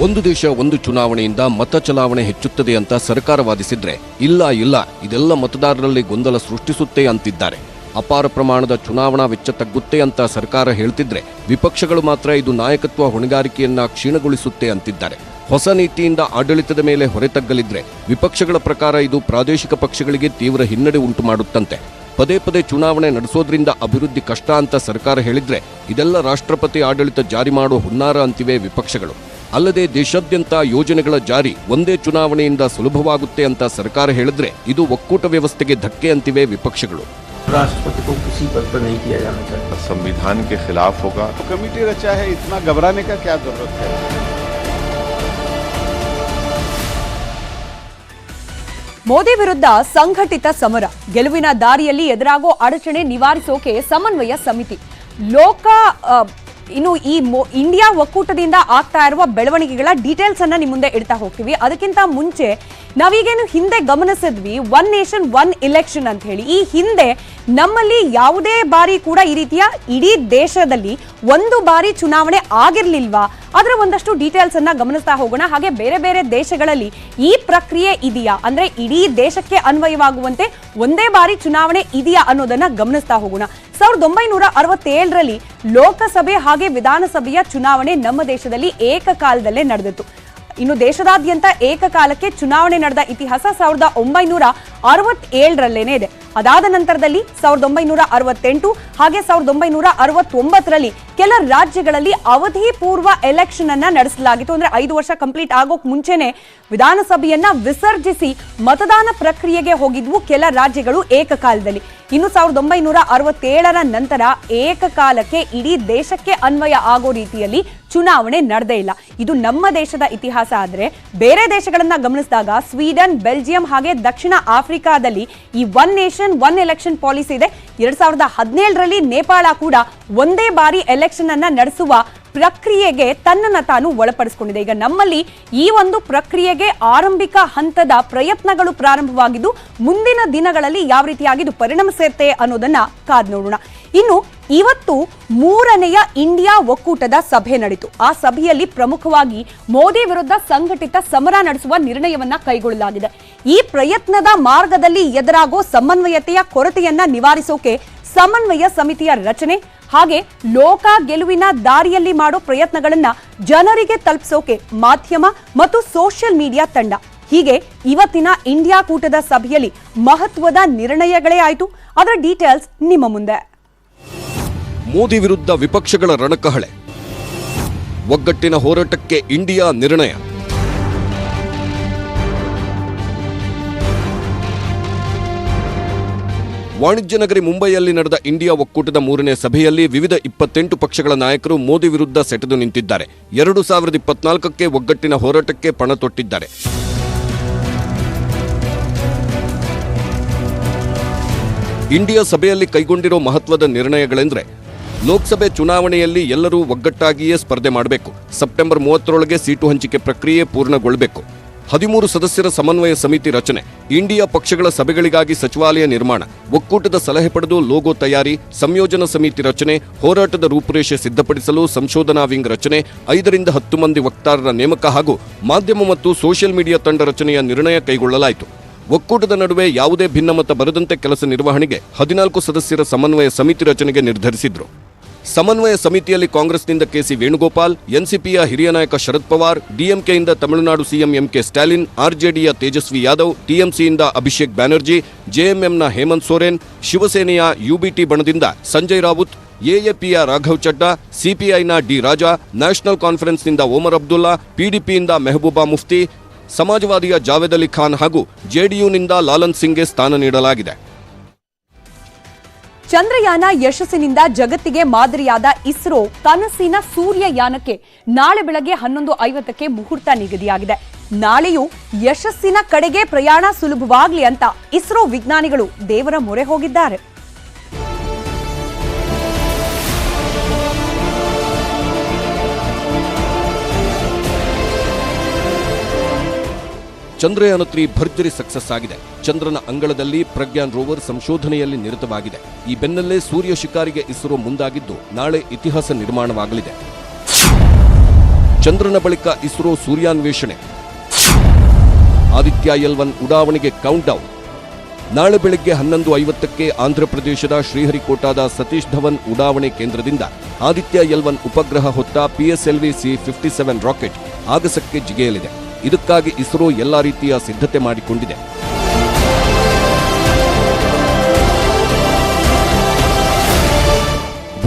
ಒಂದು ದೇಶ ಒಂದು ಚುನಾವಣೆಯಿಂದ ಮತ ಚಲಾವಣೆ ಹೆಚ್ಚುತ್ತದೆ ಅಂತ ಸರ್ಕಾರ ವಾದಿಸಿದ್ರೆ, ಇಲ್ಲ ಇದೆಲ್ಲ ಮತದಾರರಲ್ಲಿ ಗೊಂದಲ ಸೃಷ್ಟಿಸುತ್ತೆ ಅಂತಿದ್ದಾರೆ. ಅಪಾರ ಪ್ರಮಾಣದ ಚುನಾವಣಾ ವೆಚ್ಚ ತಗ್ಗುತ್ತೆ ಅಂತ ಸರ್ಕಾರ ಹೇಳ್ತಿದ್ರೆ, ವಿಪಕ್ಷಗಳು ಮಾತ್ರ ಇದು ನಾಯಕತ್ವ ಹೊಣೆಗಾರಿಕೆಯನ್ನ ಕ್ಷೀಣಗೊಳಿಸುತ್ತೆ ಅಂತಿದ್ದಾರೆ. ಹೊಸ ನೀತಿಯಿಂದ ಆಡಳಿತದ ಮೇಲೆ ಹೊರೆ ತಗ್ಗಲಿದ್ರೆ, ವಿಪಕ್ಷಗಳ ಪ್ರಕಾರ ಇದು ಪ್ರಾದೇಶಿಕ ಪಕ್ಷಗಳಿಗೆ ತೀವ್ರ ಹಿನ್ನಡೆ ಉಂಟು ಮಾಡುತ್ತಂತೆ. ಪದೇ ಪದೇ ಚುನಾವಣೆ ನಡೆಸೋದ್ರಿಂದ ಅಭಿವೃದ್ಧಿ ಕಷ್ಟ ಅಂತ ಸರ್ಕಾರ ಹೇಳಿದ್ರೆ, ಇದೆಲ್ಲ ರಾಷ್ಟ್ರಪತಿ ಆಡಳಿತ ಜಾರಿ ಮಾಡೋ ಹುನ್ನಾರ ಅಂತಿವೆ ವಿಪಕ್ಷಗಳು. ಅಲ್ಲದೆ ದೇಶಾದ್ಯಂತ ಯೋಜನೆಗಳ ಜಾರಿ ಒಂದೇ ಚುನಾವಣೆಯಿಂದ ಸುಲಭವಾಗುತ್ತೆ ಅಂತ ಸರ್ಕಾರ ಹೇಳಿದ್ರೆ ಇದು ಒಕ್ಕೂಟ ವ್ಯವಸ್ಥೆಗೆ ಧಕ್ಕೆ ಅಂತಿವೆ ವಿಪಕ್ಷಗಳು. राष्ट्रपति को किसी पद पर नहीं किया जाना चाहिए. संविधान के खिलाफ होगा. कमेटी रचा है, इतना घबराने का क्या जरूरत है? ಮೋದಿ ವಿರುದ್ಧ ಸಂಘಟಿತ ಸಮರ, ಗೆಲುವಿನ ದಾರಿಯಲ್ಲಿ ಎದುರಾಗೋ ಅಡಚಣೆ ನಿವಾರಿಸೋಕೆ ಸಮನ್ವಯ ಸಮಿತಿ. ಇನ್ನು ಈ ಇಂಡಿಯಾ ಒಕ್ಕೂಟದಿಂದ ಆಗ್ತಾ ಇರುವ ಬೆಳವಣಿಗೆಗಳ ಡೀಟೇಲ್ಸ್ ಅನ್ನ ನಿಮ್ಮ ಮುಂದೆ ಇಡ್ತಾ ಹೋಗ್ತೀವಿ. ಅದಕ್ಕಿಂತ ಮುಂಚೆ ನಾವೀಗೇನು ಹಿಂದೆ ಗಮನಿಸಿದ್ವಿ ಒನ್ ನೇಷನ್ ಒನ್ ಇಲೆಕ್ಷನ್ ಅಂತ ಹೇಳಿ, ಈ ಹಿಂದೆ ನಮ್ಮಲ್ಲಿ ಯಾವುದೇ ಬಾರಿ ಕೂಡ ಈ ರೀತಿಯ ಇಡೀ ದೇಶದಲ್ಲಿ ಒಂದು ಬಾರಿ ಚುನಾವಣೆ ಆಗಿರ್ಲಿಲ್ವಾ? ಅದರ ಒಂದಷ್ಟು ಡೀಟೇಲ್ಸ್ ಅನ್ನ ಗಮನಿಸ್ತಾ ಹೋಗೋಣ. ಹಾಗೆ ಬೇರೆ ಬೇರೆ ದೇಶಗಳಲ್ಲಿ ಈ ಪ್ರಕ್ರಿಯೆ ಇದೆಯಾ, ಅಂದ್ರೆ ಇಡೀ ದೇಶಕ್ಕೆ ಅನ್ವಯವಾಗುವಂತೆ ಒಂದೇ ಬಾರಿ ಚುನಾವಣೆ ಇದೆಯಾ ಅನ್ನೋದನ್ನ ಗಮನಿಸ್ತಾ ಹೋಗೋಣ. 1967ರಲ್ಲಿ ಲೋಕಸಭೆ ಹಾಗೆ ವಿಧಾನಸಭೆಯ ಚುನಾವಣೆ ನಮ್ಮ ದೇಶದಲ್ಲಿ ಏಕಕಾಲದಲ್ಲೇ ನಡೆದಿತ್ತು. ಇನ್ನು ದೇಶದಾದ್ಯಂತ ಏಕಕಾಲಕ್ಕೆ ಚುನಾವಣೆ ನಡೆದ ಇತಿಹಾಸ 1967ರಲ್ಲೇನೆ ಇದೆ. ಅದಾದ ನಂತರದಲ್ಲಿ 1968 ಹಾಗೆ 1969ರಲ್ಲಿ ಕೆಲ ರಾಜ್ಯಗಳಲ್ಲಿ ಅವಧಿ ಪೂರ್ವ ಎಲೆಕ್ಷನ್ ಅನ್ನ ನಡೆಸಲಾಗಿತ್ತು. ಅಂದ್ರೆ 5 ವರ್ಷ ಕಂಪ್ಲೀಟ್ ಆಗೋಕ್ ಮುಂಚೆನೆ ವಿಧಾನಸಭೆಯನ್ನ ವಿಸರ್ಜಿಸಿ ಮತದಾನ ಪ್ರಕ್ರಿಯೆಗೆ ಹೋಗಿದ್ವು ಕೆಲ ರಾಜ್ಯಗಳು ಏಕಕಾಲದಲ್ಲಿ. ಇನ್ನು 1967ರ ನಂತರ ಏಕಕಾಲಕ್ಕೆ ಇಡೀ ದೇಶಕ್ಕೆ ಅನ್ವಯ ಆಗೋ ರೀತಿಯಲ್ಲಿ ಚುನಾವಣೆ ನಡೆದೇ ಇಲ್ಲ. ಇದು ನಮ್ಮ ದೇಶದ ಇತಿಹಾಸ. ಆದ್ರೆ ಬೇರೆ ದೇಶಗಳನ್ನ ಗಮನಿಸಿದಾಗ ಸ್ವೀಡನ್, ಬೆಲ್ಜಿಯಂ ಹಾಗೆ ದಕ್ಷಿಣ ಆಫ್ರಿಕಾದಲ್ಲಿ ಈ one nation one election policy ಇದೆ. 2017ರಲ್ಲಿ ನೇಪಾಳ ಕೂಡ ಒಂದೇ ಬಾರಿ ಎಲೆಕ್ಷನ್ ಅನ್ನ ನಡೆಸುವ ಪ್ರಕ್ರಿಯೆಗೆ ತನ್ನನ್ನು ತಾನು ಒಳಪಡಿಸಿಕೊಂಡಿದೆ. ಈಗ ನಮ್ಮಲ್ಲಿ ಈ ಒಂದು ಪ್ರಕ್ರಿಯೆಗೆ ಆರಂಭಿಕ ಹಂತದ ಪ್ರಯತ್ನಗಳು ಪ್ರಾರಂಭವಾಗಿದ್ದು ಮುಂದಿನ ದಿನಗಳಲ್ಲಿ ಯಾವ ರೀತಿಯಾಗಿ ಪರಿಣಮಿಸುತ್ತೆ ಅನ್ನೋದನ್ನ ಕಾದ್ ನೋಡೋಣ. ಇನ್ನು ಇವತ್ತು 3ನೇಯ ಇಂಡಿಯಾ ಒಕ್ಕೂಟದ ಸಭೆ ನಡೆಯಿತು. ಆ ಸಭೆಯಲ್ಲಿ ಪ್ರಮುಖವಾಗಿ ಮೋದಿ ವಿರುದ್ಧ ಸಂಘಟಿತ ಸಮರ ನಡೆಸುವ ನಿರ್ಣಯವನ್ನ ಕೈಗೊಳ್ಳಲಾಗಿದೆ. ಈ ಪ್ರಯತ್ನದ ಮಾರ್ಗದಲ್ಲಿ ಎದುರಾಗೋ ಸಮನ್ವಯತೆಯ ಕೊರತೆಯನ್ನ ನಿವಾರಿಸೋಕೆ ಸಮನ್ವಯ ಸಮಿತಿಯ ರಚನೆ ಹಾಗೆ ಲೋಕ ಗೆಲುವಿನ ದಾರಿಯಲ್ಲಿ ಮಾಡೋ ಪ್ರಯತ್ನಗಳನ್ನ ಜನರಿಗೆ ತಲುಪಿಸೋಕೆ ಮಾಧ್ಯಮ ಮತ್ತು ಸೋಷಿಯಲ್ ಮೀಡಿಯಾ ತಂಡ, ಹೀಗೆ ಇವತ್ತಿನ ಇಂಡಿಯಾ ಕೂಟದ ಸಭೆಯಲ್ಲಿ ಮಹತ್ವದ ನಿರ್ಣಯಗಳೇ ಆಯಿತು. ಅದರ ಡೀಟೇಲ್ಸ್ ನಿಮ್ಮ ಮುಂದೆ. ಮೋದಿ ವಿರುದ್ಧ ವಿಪಕ್ಷಗಳ ರಣಕಹಳೆ, ಒಗ್ಗಟ್ಟಿನ ಹೋರಾಟಕ್ಕೆ ಇಂಡಿಯಾ ನಿರ್ಣಯ. ವಾಣಿಜ್ಯ ನಗರಿ ಮುಂಬೈಯಲ್ಲಿ ನಡೆದ ಇಂಡಿಯಾ ಒಕ್ಕೂಟದ 3ನೇ ಸಭೆಯಲ್ಲಿ ವಿವಿಧ 28 ಪಕ್ಷಗಳ ನಾಯಕರು ಮೋದಿ ವಿರುದ್ಧ ಸೆಟೆದು ನಿಂತಿದ್ದಾರೆ. 2024ಕ್ಕೆ ಒಗ್ಗಟ್ಟಿನ ಹೋರಾಟಕ್ಕೆ ಪಣ ತೊಟ್ಟಿದ್ದಾರೆ. ಇಂಡಿಯಾ ಸಭೆಯಲ್ಲಿ ಕೈಗೊಂಡಿರೋ ಮಹತ್ವದ ನಿರ್ಣಯಗಳೆಂದರೆ ಲೋಕಸಭೆ ಚುನಾವಣೆಯಲ್ಲಿ ಎಲ್ಲರೂ ಒಗ್ಗಟ್ಟಾಗಿಯೇ ಸ್ಪರ್ಧೆ ಮಾಡಬೇಕು. ಸೆಪ್ಟೆಂಬರ್ 30ರೊಳಗೆ ಸೀಟು ಹಂಚಿಕೆ ಪ್ರಕ್ರಿಯೆ ಪೂರ್ಣಗೊಳ್ಳಬೇಕು. 13 ಸದಸ್ಯರ ಸಮನ್ವಯ ಸಮಿತಿ ರಚನೆ, ಇಂಡಿಯಾ ಪಕ್ಷಗಳ ಸಭೆಗಳಿಗಾಗಿ ಸಚಿವಾಲಯ ನಿರ್ಮಾಣ, ಒಕ್ಕೂಟದ ಸಲಹೆ ಪಡೆದು ಲೋಗೋ ತಯಾರಿ, ಸಂಯೋಜನಾ ಸಮಿತಿ ರಚನೆ, ಹೋರಾಟದ ರೂಪುರೇಷೆ ಸಿದ್ಧಪಡಿಸಲು ಸಂಶೋಧನಾ ವಿಂಗ್ ರಚನೆ, 5 ರಿಂದ 10 ಮಂದಿ ವಕ್ತಾರರ ನೇಮಕ ಹಾಗೂ ಮಾಧ್ಯಮ ಮತ್ತು ಸೋಷಿಯಲ್ ಮೀಡಿಯಾ ತಂಡ ರಚನೆಯ ನಿರ್ಣಯ ಕೈಗೊಳ್ಳಲಾಯಿತು. ಒಕ್ಕೂಟದ ನಡುವೆ ಯಾವುದೇ ಭಿನ್ನಮತ ಬರದಂತೆ ಕೆಲಸ ನಿರ್ವಹಣೆಗೆ 14 ಸದಸ್ಯರ ಸಮನ್ವಯ ಸಮಿತಿ ರಚನೆಗೆ ನಿರ್ಧರಿಸಿದ್ರು. ಸಮನ್ವಯ ಸಮಿತಿಯಲ್ಲಿ ಕಾಂಗ್ರೆಸ್ನಿಂದ ಕೆಸಿ ವೇಣುಗೋಪಾಲ್, ಎನ್ಸಿಪಿಯ ಹಿರಿಯ ನಾಯಕ ಶರದ್ ಪವಾರ್, ಡಿಎಂಕೆಯಿಂದ ತಮಿಳುನಾಡು ಸಿಎಂ ಎಂಕೆ ಸ್ಟಾಲಿನ್, ಆರ್ಜೆಡಿಯ ತೇಜಸ್ವಿ ಯಾದವ್, ಟಿಎಂಸಿಯಿಂದ ಅಭಿಷೇಕ್ ಬ್ಯಾನರ್ಜಿ, ಜೆಎಂಎಂನ ಹೇಮಂತ್ ಸೋರೆನ್, ಶಿವಸೇನೆಯ UBT ಬಣದಿಂದ Sanjay Raut, ಎಎಪಿಯ Raghav Chadda, ಸಿಪಿಐನ D Raja, national ಕಾನ್ಫರೆನ್ಸ್ನಿಂದ Omar Abdullah, ಪಿಡಿಪಿಯಿಂದ Mehbooba Mufti, ಸಮಾಜವಾದಿಯ Javed Ali Khan ಹಾಗೂ ಜೆಡಿಯುನಿಂದ ಲಾಲನ್ ಸಿಂಗ್ಗೆ ಸ್ಥಾನ ನೀಡಲಾಗಿದೆ. ಚಂದ್ರಯಾನ ಯಶಸ್ಸಿನಿಂದ ಜಗತ್ತಿಗೆ ಮಾದರಿಯಾದ ಇಸ್ರೋ ಕನಸಿನ ಸೂರ್ಯಯಾನಕ್ಕೆ ನಾಳೆ ಬೆಳಗ್ಗೆ 11:50ಕ್ಕೆ ಮುಹೂರ್ತ ನಿಗದಿಯಾಗಿದೆ. ನಾಳೆಯೂ ಯಶಸ್ಸಿನ ಕಡೆಗೆ ಪ್ರಯಾಣ ಸುಲಭವಾಗಲಿ ಅಂತ ಇಸ್ರೋ ವಿಜ್ಞಾನಿಗಳು ದೇವರ ಮೊರೆ ಹೋಗಿದ್ದಾರೆ. ಚಂದ್ರಯಾನ 3 ಭರ್ಜರಿ ಸಕ್ಸಸ್ ಆಗಿದೆ. ಚಂದ್ರನ ಅಂಗಳದಲ್ಲಿ ಪ್ರಜ್ಞಾನ್ ರೋವರ್ ಸಂಶೋಧನೆಯಲ್ಲಿ ನಿರತವಾಗಿದೆ. ಈ ಬೆನ್ನಲ್ಲೇ ಸೂರ್ಯ ಶಿಕಾರಿಗೆ ಇಸ್ರೋ ಮುಂದಾಗಿದ್ದು ನಾಳೆ ಇತಿಹಾಸ ನಿರ್ಮಾಣವಾಗಲಿದೆ. ಚಂದ್ರನ ಬಳಿಕ ಇಸ್ರೋ ಸೂರ್ಯಾನ್ವೇಷಣೆ, ಆದಿತ್ಯ L1 ಉಡಾವಣೆಗೆ ಕೌಂಟ್ ಡೌನ್. ನಾಳೆ ಬೆಳಗ್ಗೆ 11:50ಕ್ಕೆ ಆಂಧ್ರಪ್ರದೇಶದ ಶ್ರೀಹರಿಕೋಟಾದ ಸತೀಶ್ ಧವನ್ ಉಡಾವಣೆ ಕೇಂದ್ರದಿಂದ ಆದಿತ್ಯ L1 ಉಪಗ್ರಹ ಹೊತ್ತ PSLV C-57 ರಾಕೆಟ್ ಆಗಸಕ್ಕೆ ಜಿಗಿಯಲಿದೆ. ಇದಕ್ಕಾಗಿ ಇಸ್ರೋ ಎಲ್ಲಾ ರೀತಿಯ ಸಿದ್ಧತೆ ಮಾಡಿಕೊಂಡಿದೆ.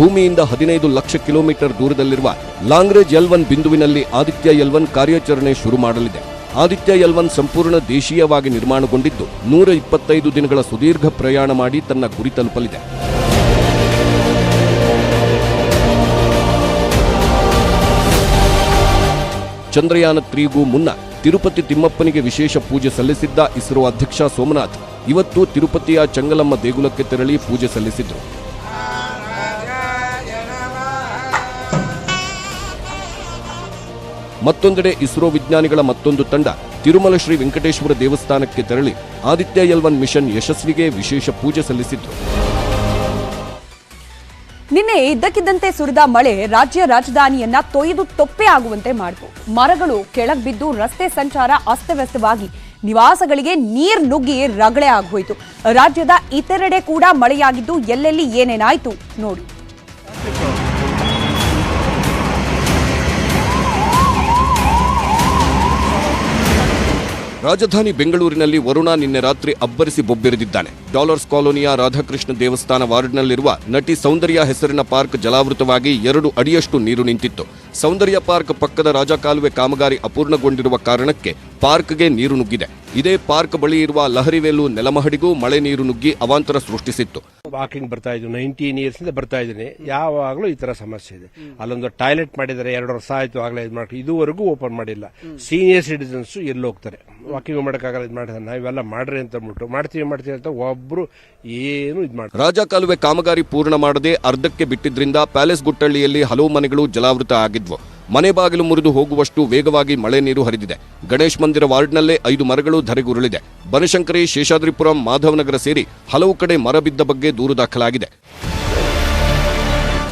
ಭೂಮಿಯಿಂದ 15 ಲಕ್ಷ ಕಿಲೋಮೀಟರ್ ದೂರದಲ್ಲಿರುವ ಲಾಂಗ್ರೇಜ್ L1 ಬಿಂದುವಿನಲ್ಲಿ ಆದಿತ್ಯ L1 ಕಾರ್ಯಾಚರಣೆ ಶುರು ಮಾಡಲಿದೆ. ಆದಿತ್ಯ L1 ಸಂಪೂರ್ಣ ದೇಶೀಯವಾಗಿ ನಿರ್ಮಾಣಗೊಂಡಿದ್ದು 125 ದಿನಗಳ ಸುದೀರ್ಘ ಪ್ರಯಾಣ ಮಾಡಿ ತನ್ನ ಗುರಿ ತಲುಪಲಿದೆ. ಚಂದ್ರಯಾನ 3ಗೂ ಮುನ್ನ ತಿರುಪತಿ ತಿಮ್ಮಪ್ಪನಿಗೆ ವಿಶೇಷ ಪೂಜೆ ಸಲ್ಲಿಸಿದ್ದ ಇಸ್ರೋ ಅಧ್ಯಕ್ಷ ಸೋಮನಾಥ್ ಇವತ್ತು ತಿರುಪತಿಯ ಚಂಗಲಮ್ಮ ದೇಗುಲಕ್ಕೆ ತೆರಳಿ ಪೂಜೆ ಸಲ್ಲಿಸಿದರು. ಮತ್ತೊಂದೆಡೆ ಇಸ್ರೋ ವಿಜ್ಞಾನಿಗಳ ಮತ್ತೊಂದು ತಂಡ ತಿರುಮಲ ಶ್ರೀ ವೆಂಕಟೇಶ್ವರ ದೇವಸ್ಥಾನಕ್ಕೆ ತೆರಳಿ ಆದಿತ್ಯ L1 ಮಿಷನ್ ಯಶಸ್ವಿಗೆ ವಿಶೇಷ ಪೂಜೆ ಸಲ್ಲಿಸಿದ್ರು. ನಿನ್ನೆ ಇದ್ದಕ್ಕಿದ್ದಂತೆ ಸುರಿದ ಮಳೆ ರಾಜ್ಯ ರಾಜಧಾನಿಯನ್ನ ತೊಯ್ದು ತೊಪ್ಪೆ ಆಗುವಂತೆ ಮಾಡಿತು. ಮರಗಳು ಕೆಳಗ್ ಬಿದ್ದು ರಸ್ತೆ ಸಂಚಾರ ಅಸ್ತವ್ಯಸ್ತವಾಗಿ ನಿವಾಸಗಳಿಗೆ ನೀರು ನುಗ್ಗಿ ರಗಳೆ ಆಗೋಯ್ತು. ರಾಜ್ಯದ ಇತರೆಡೆ ಕೂಡ ಮಳೆಯಾಗಿದ್ದು ಎಲ್ಲೆಲ್ಲಿ ಏನೇನಾಯ್ತು ನೋಡಿ. ರಾಜಧಾನಿ ಬೆಂಗಳೂರಿನಲ್ಲಿ ವರುಣ ನಿನ್ನೆ ರಾತ್ರಿ ಅಬ್ಬರಿಸಿ ಬೊಬ್ಬೆರೆದಿದ್ದಾನೆ. ಡಾಲರ್ಸ್ ಕಾಲೋನಿಯ ರಾಧಾಕೃಷ್ಣ ದೇವಸ್ಥಾನ ವಾರ್ಡ್ನಲ್ಲಿರುವ ನಟಿ ಸೌಂದರ್ಯ ಹೆಸರಿನ ಪಾರ್ಕ್ ಜಲಾವೃತವಾಗಿ 2 ಅಡಿಯಷ್ಟು ನೀರು ನಿಂತಿತ್ತು. ಸೌಂದರ್ಯ ಪಾರ್ಕ್ ಪಕ್ಕದ ರಾಜಕಾಲುವೆ ಕಾಮಗಾರಿ ಅಪೂರ್ಣಗೊಂಡಿರುವ ಕಾರಣಕ್ಕೆ ಪಾರ್ಕ್ಗೆ ನೀರು ನುಗ್ಗಿದೆ. ಇದೇ ಪಾರ್ಕ್ ಬಳಿ ಇರುವ ಲಹರಿವೇಲು ನೆಲಮಹಡಿಗೂ ಮಳೆ ನೀರು ನುಗ್ಗಿ ಅವಾಂತರ ಸೃಷ್ಟಿಸಿತ್ತು. ವಾಕಿಂಗ್ ಬರ್ತಾ ಇದ್ದು 19 ಇಯರ್ಸ್ ಇಂದ ಬರ್ತಾ ಇದ್ದೀನಿ, ಯಾವಾಗಲೂ ಈ ತರ ಸಮಸ್ಯೆ ಇದೆ. ಅಲ್ಲೊಂದು ಟಾಯ್ಲೆಟ್ ಮಾಡಿದ್ದಾರೆ, 2 ವರ್ಷ ಆಯ್ತು, ಆಗಲೇ ಇದು ಮಾಡಿ ಇದುವರೆಗೂ ಓಪನ್ ಮಾಡಿಲ್ಲ. ಸೀನಿಯರ್ ಸಿಟಿಸನ್ಸ್ ಎಲ್ಲಿ ಹೋಗ್ತಾರೆ, ವಾಕಿಂಗ್ ಮಾಡೋಕ್ಕಾಗಲ್ಲ, ಇದು ಮಾಡಿದ್ರೆ ನಾವೆಲ್ಲ ಮಾಡ್ರಿ ಅಂತ ಅಂದ್ಬಿಟ್ಟು ಮಾಡ್ತೀವಿ ಅಂತ ಒಬ್ರು ಏನು ಇದು ಮಾಡಿ. ರಾಜಕಾಲುವೆ ಕಾಮಗಾರಿ ಪೂರ್ಣ ಮಾಡದೆ ಅರ್ಧಕ್ಕೆ ಬಿಟ್ಟಿದ್ರಿಂದ ಪ್ಯಾಲೇಸ್ ಗುಟ್ಟಳ್ಳಿಯಲ್ಲಿ ಹಲವು ಮನೆಗಳು ಜಲಾವೃತ ಆಗಿದ್ವು. ಮನೆ ಬಾಗಿಲು ಮುರಿದು ಹೋಗುವಷ್ಟು ವೇಗವಾಗಿ ಮಳೆ ನೀರು ಹರಿದಿದೆ. ಗಣೇಶ್ ಮಂದಿರ ವಾರ್ಡ್ನಲ್ಲೇ 5 ಮರಗಳು ಧರೆಗುರುಳಿದೆ. ಬನಶಂಕರಿ, ಶೇಷಾದ್ರಿಪುರಂ, ಮಾಧವನಗರ ಸೇರಿ ಹಲವು ಕಡೆ ಮರ ಬಿದ್ದ ಬಗ್ಗೆ ದೂರು ದಾಖಲಾಗಿದೆ.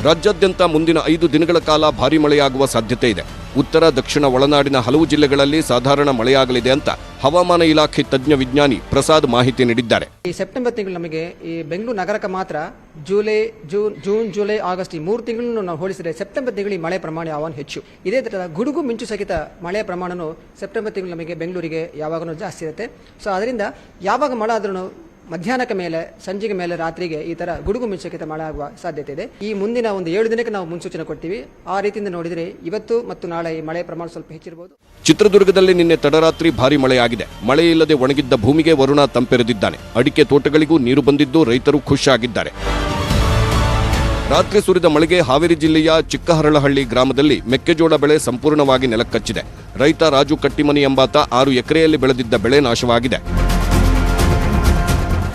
ರಾಜ್ಯಾದ್ಯಂತ ಮುಂದಿನ 5 ದಿನಗಳ ಕಾಲ ಭಾರೀ ಮಳೆಯಾಗುವ ಸಾಧ್ಯತೆ ಇದೆ. ಉತ್ತರ ದಕ್ಷಿಣ ಒಳನಾಡಿನ ಹಲವು ಜಿಲ್ಲೆಗಳಲ್ಲಿ ಸಾಧಾರಣ ಮಳೆಯಾಗಲಿದೆ ಅಂತ ಹವಾಮಾನ ಇಲಾಖೆ ತಜ್ಞ ವಿಜ್ಞಾನಿ ಪ್ರಸಾದ್ ಮಾಹಿತಿ ನೀಡಿದ್ದಾರೆ. ಈ ಸೆಪ್ಟೆಂಬರ್ ತಿಂಗಳು ನಮಗೆ ಈ ಬೆಂಗಳೂರು ನಗರಕ್ಕೆ ಮಾತ್ರ ಜೂನ್ ಜುಲೈ ಆಗಸ್ಟ್ ಈ 3 ತಿಂಗಳನ್ನು ನಾವು ಹೋಲಿಸಿದರೆ ಸೆಪ್ಟೆಂಬರ್ ತಿಂಗಳಿಗೆ ಮಳೆ ಪ್ರಮಾಣ ಯಾವಾಗ ಹೆಚ್ಚು. ಇದೇ ತರ ಗುಡುಗು ಮಿಂಚು ಸಹಿತ ಮಳೆಯ ಪ್ರಮಾಣನು ಸೆಪ್ಟೆಂಬರ್ ತಿಂಗಳು ನಮಗೆ ಬೆಂಗಳೂರಿಗೆ ಯಾವಾಗಲೂ ಜಾಸ್ತಿ ಇರುತ್ತೆ. ಸೊ ಅದರಿಂದ ಯಾವಾಗ ಮಳೆ ಆದ್ರೂ ಮಧ್ಯಾಹ್ನಕ್ಕೆ ಮೇಲೆ, ಸಂಜೆಗೆ ಮೇಲೆ, ರಾತ್ರಿಗೆ ಈ ತರ ಗುಡುಗು ಮಿಂಚುಸಹಿತ ಮಳೆ ಆಗುವ ಸಾಧ್ಯತೆ ಇದೆ. ಈ ಮುಂದಿನ ಒಂದು 7 ದಿನಕ್ಕೆ ನಾವು ಮುನ್ಸೂಚನೆ ಕೊಡ್ತೀವಿ. ಆ ರೀತಿಯಿಂದ ನೋಡಿದರೆ ಇವತ್ತು ಮತ್ತು ನಾಳೆ ಈ ಮಳೆ ಪ್ರಮಾಣ ಸ್ವಲ್ಪ ಹೆಚ್ಚಿರಬಹುದು. ಚಿತ್ರದುರ್ಗದಲ್ಲಿ ನಿನ್ನೆ ತಡರಾತ್ರಿ ಭಾರೀ ಮಳೆಯಾಗಿದೆ. ಮಳೆ ಇಲ್ಲದೆ ಒಣಗಿದ್ದ ಭೂಮಿಗೆ ವರುಣ ತಂಪೆರೆದಿದ್ದಾನೆ. ಅಡಿಕೆ ತೋಟಗಳಿಗೂ ನೀರು ಬಂದಿದ್ದು ರೈತರು ಖುಷಿಯಾಗಿದ್ದಾರೆ. ರಾತ್ರಿ ಸುರಿದ ಮಳೆಗೆ ಹಾವೇರಿ ಜಿಲ್ಲೆಯ ಚಿಕ್ಕಹರಳಹಳ್ಳಿ ಗ್ರಾಮದಲ್ಲಿ ಮೆಕ್ಕೆಜೋಳ ಬೆಳೆ ಸಂಪೂರ್ಣವಾಗಿ ನೆಲಕ್ಕಚ್ಚಿದೆ. ರೈತ ರಾಜು ಕಟ್ಟಿಮನಿ ಎಂಬಾತ 6 ಎಕರೆಯಲ್ಲಿ ಬೆಳೆದಿದ್ದ ಬೆಳೆ ನಾಶವಾಗಿದೆ.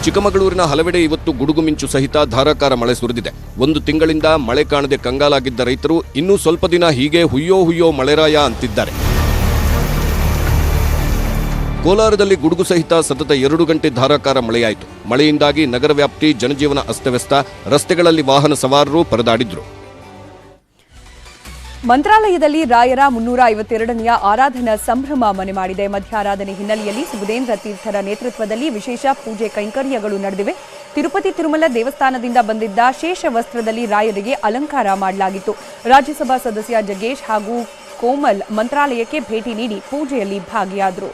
ಚಿಕ್ಕಮಗಳೂರಿನ ಹಲವೆಡೆ ಇವತ್ತು ಗುಡುಗು ಮಿಂಚು ಸಹಿತ ಧಾರಾಕಾರ ಮಳೆ ಸುರಿದಿದೆ. 1 ತಿಂಗಳಿಂದ ಮಳೆ ಕಾಣದೆ ಕಂಗಾಲಾಗಿದ್ದ ರೈತರು ಇನ್ನೂ ಸ್ವಲ್ಪ ದಿನ ಹೀಗೆ ಹುಯ್ಯೋ ಮಳೆರಾಯ ಅಂತಿದ್ದಾರೆ. ಕೋಲಾರದಲ್ಲಿ ಗುಡುಗು ಸಹಿತ ಸತತ 2 ಗಂಟೆ ಧಾರಾಕಾರ ಮಳೆಯಾಯಿತು. ಮಳೆಯಿಂದಾಗಿ ನಗರ ವ್ಯಾಪ್ತಿ ಜನಜೀವನ ಅಸ್ತವ್ಯಸ್ತ, ರಸ್ತೆಗಳಲ್ಲಿ ವಾಹನ ಸವಾರರು ಪರದಾಡಿದ್ರು. ಮಂತ್ರಾಲಯದಲ್ಲಿ ರಾಯರ 352ನೆಯ ಆರಾಧನಾ ಸಂಭ್ರಮ ಮನೆ ಮಾಡಿದೆ. ಮಧ್ಯಾರಾಧನೆ ಹಿನ್ನೆಲೆಯಲ್ಲಿ ಸುಬುಧೇಂದ್ರ ತೀರ್ಥರ ನೇತೃತ್ವದಲ್ಲಿ ವಿಶೇಷ ಪೂಜೆ ಕೈಂಕರ್ಯಗಳು ನಡೆದಿವೆ. ತಿರುಪತಿ ತಿರುಮಲ ದೇವಸ್ಥಾನದಿಂದ ಬಂದಿದ್ದ ಶೇಷ ವಸ್ತ್ರದಲ್ಲಿ ರಾಯರಿಗೆ ಅಲಂಕಾರ ಮಾಡಲಾಗಿತ್ತು. ರಾಜ್ಯಸಭಾ ಸದಸ್ಯ ಜಗ್ಗೇಶ್ ಹಾಗೂ ಕೋಮಲ್ ಮಂತ್ರಾಲಯಕ್ಕೆ ಭೇಟಿ ನೀಡಿ ಪೂಜೆಯಲ್ಲಿ ಭಾಗಿಯಾದರು.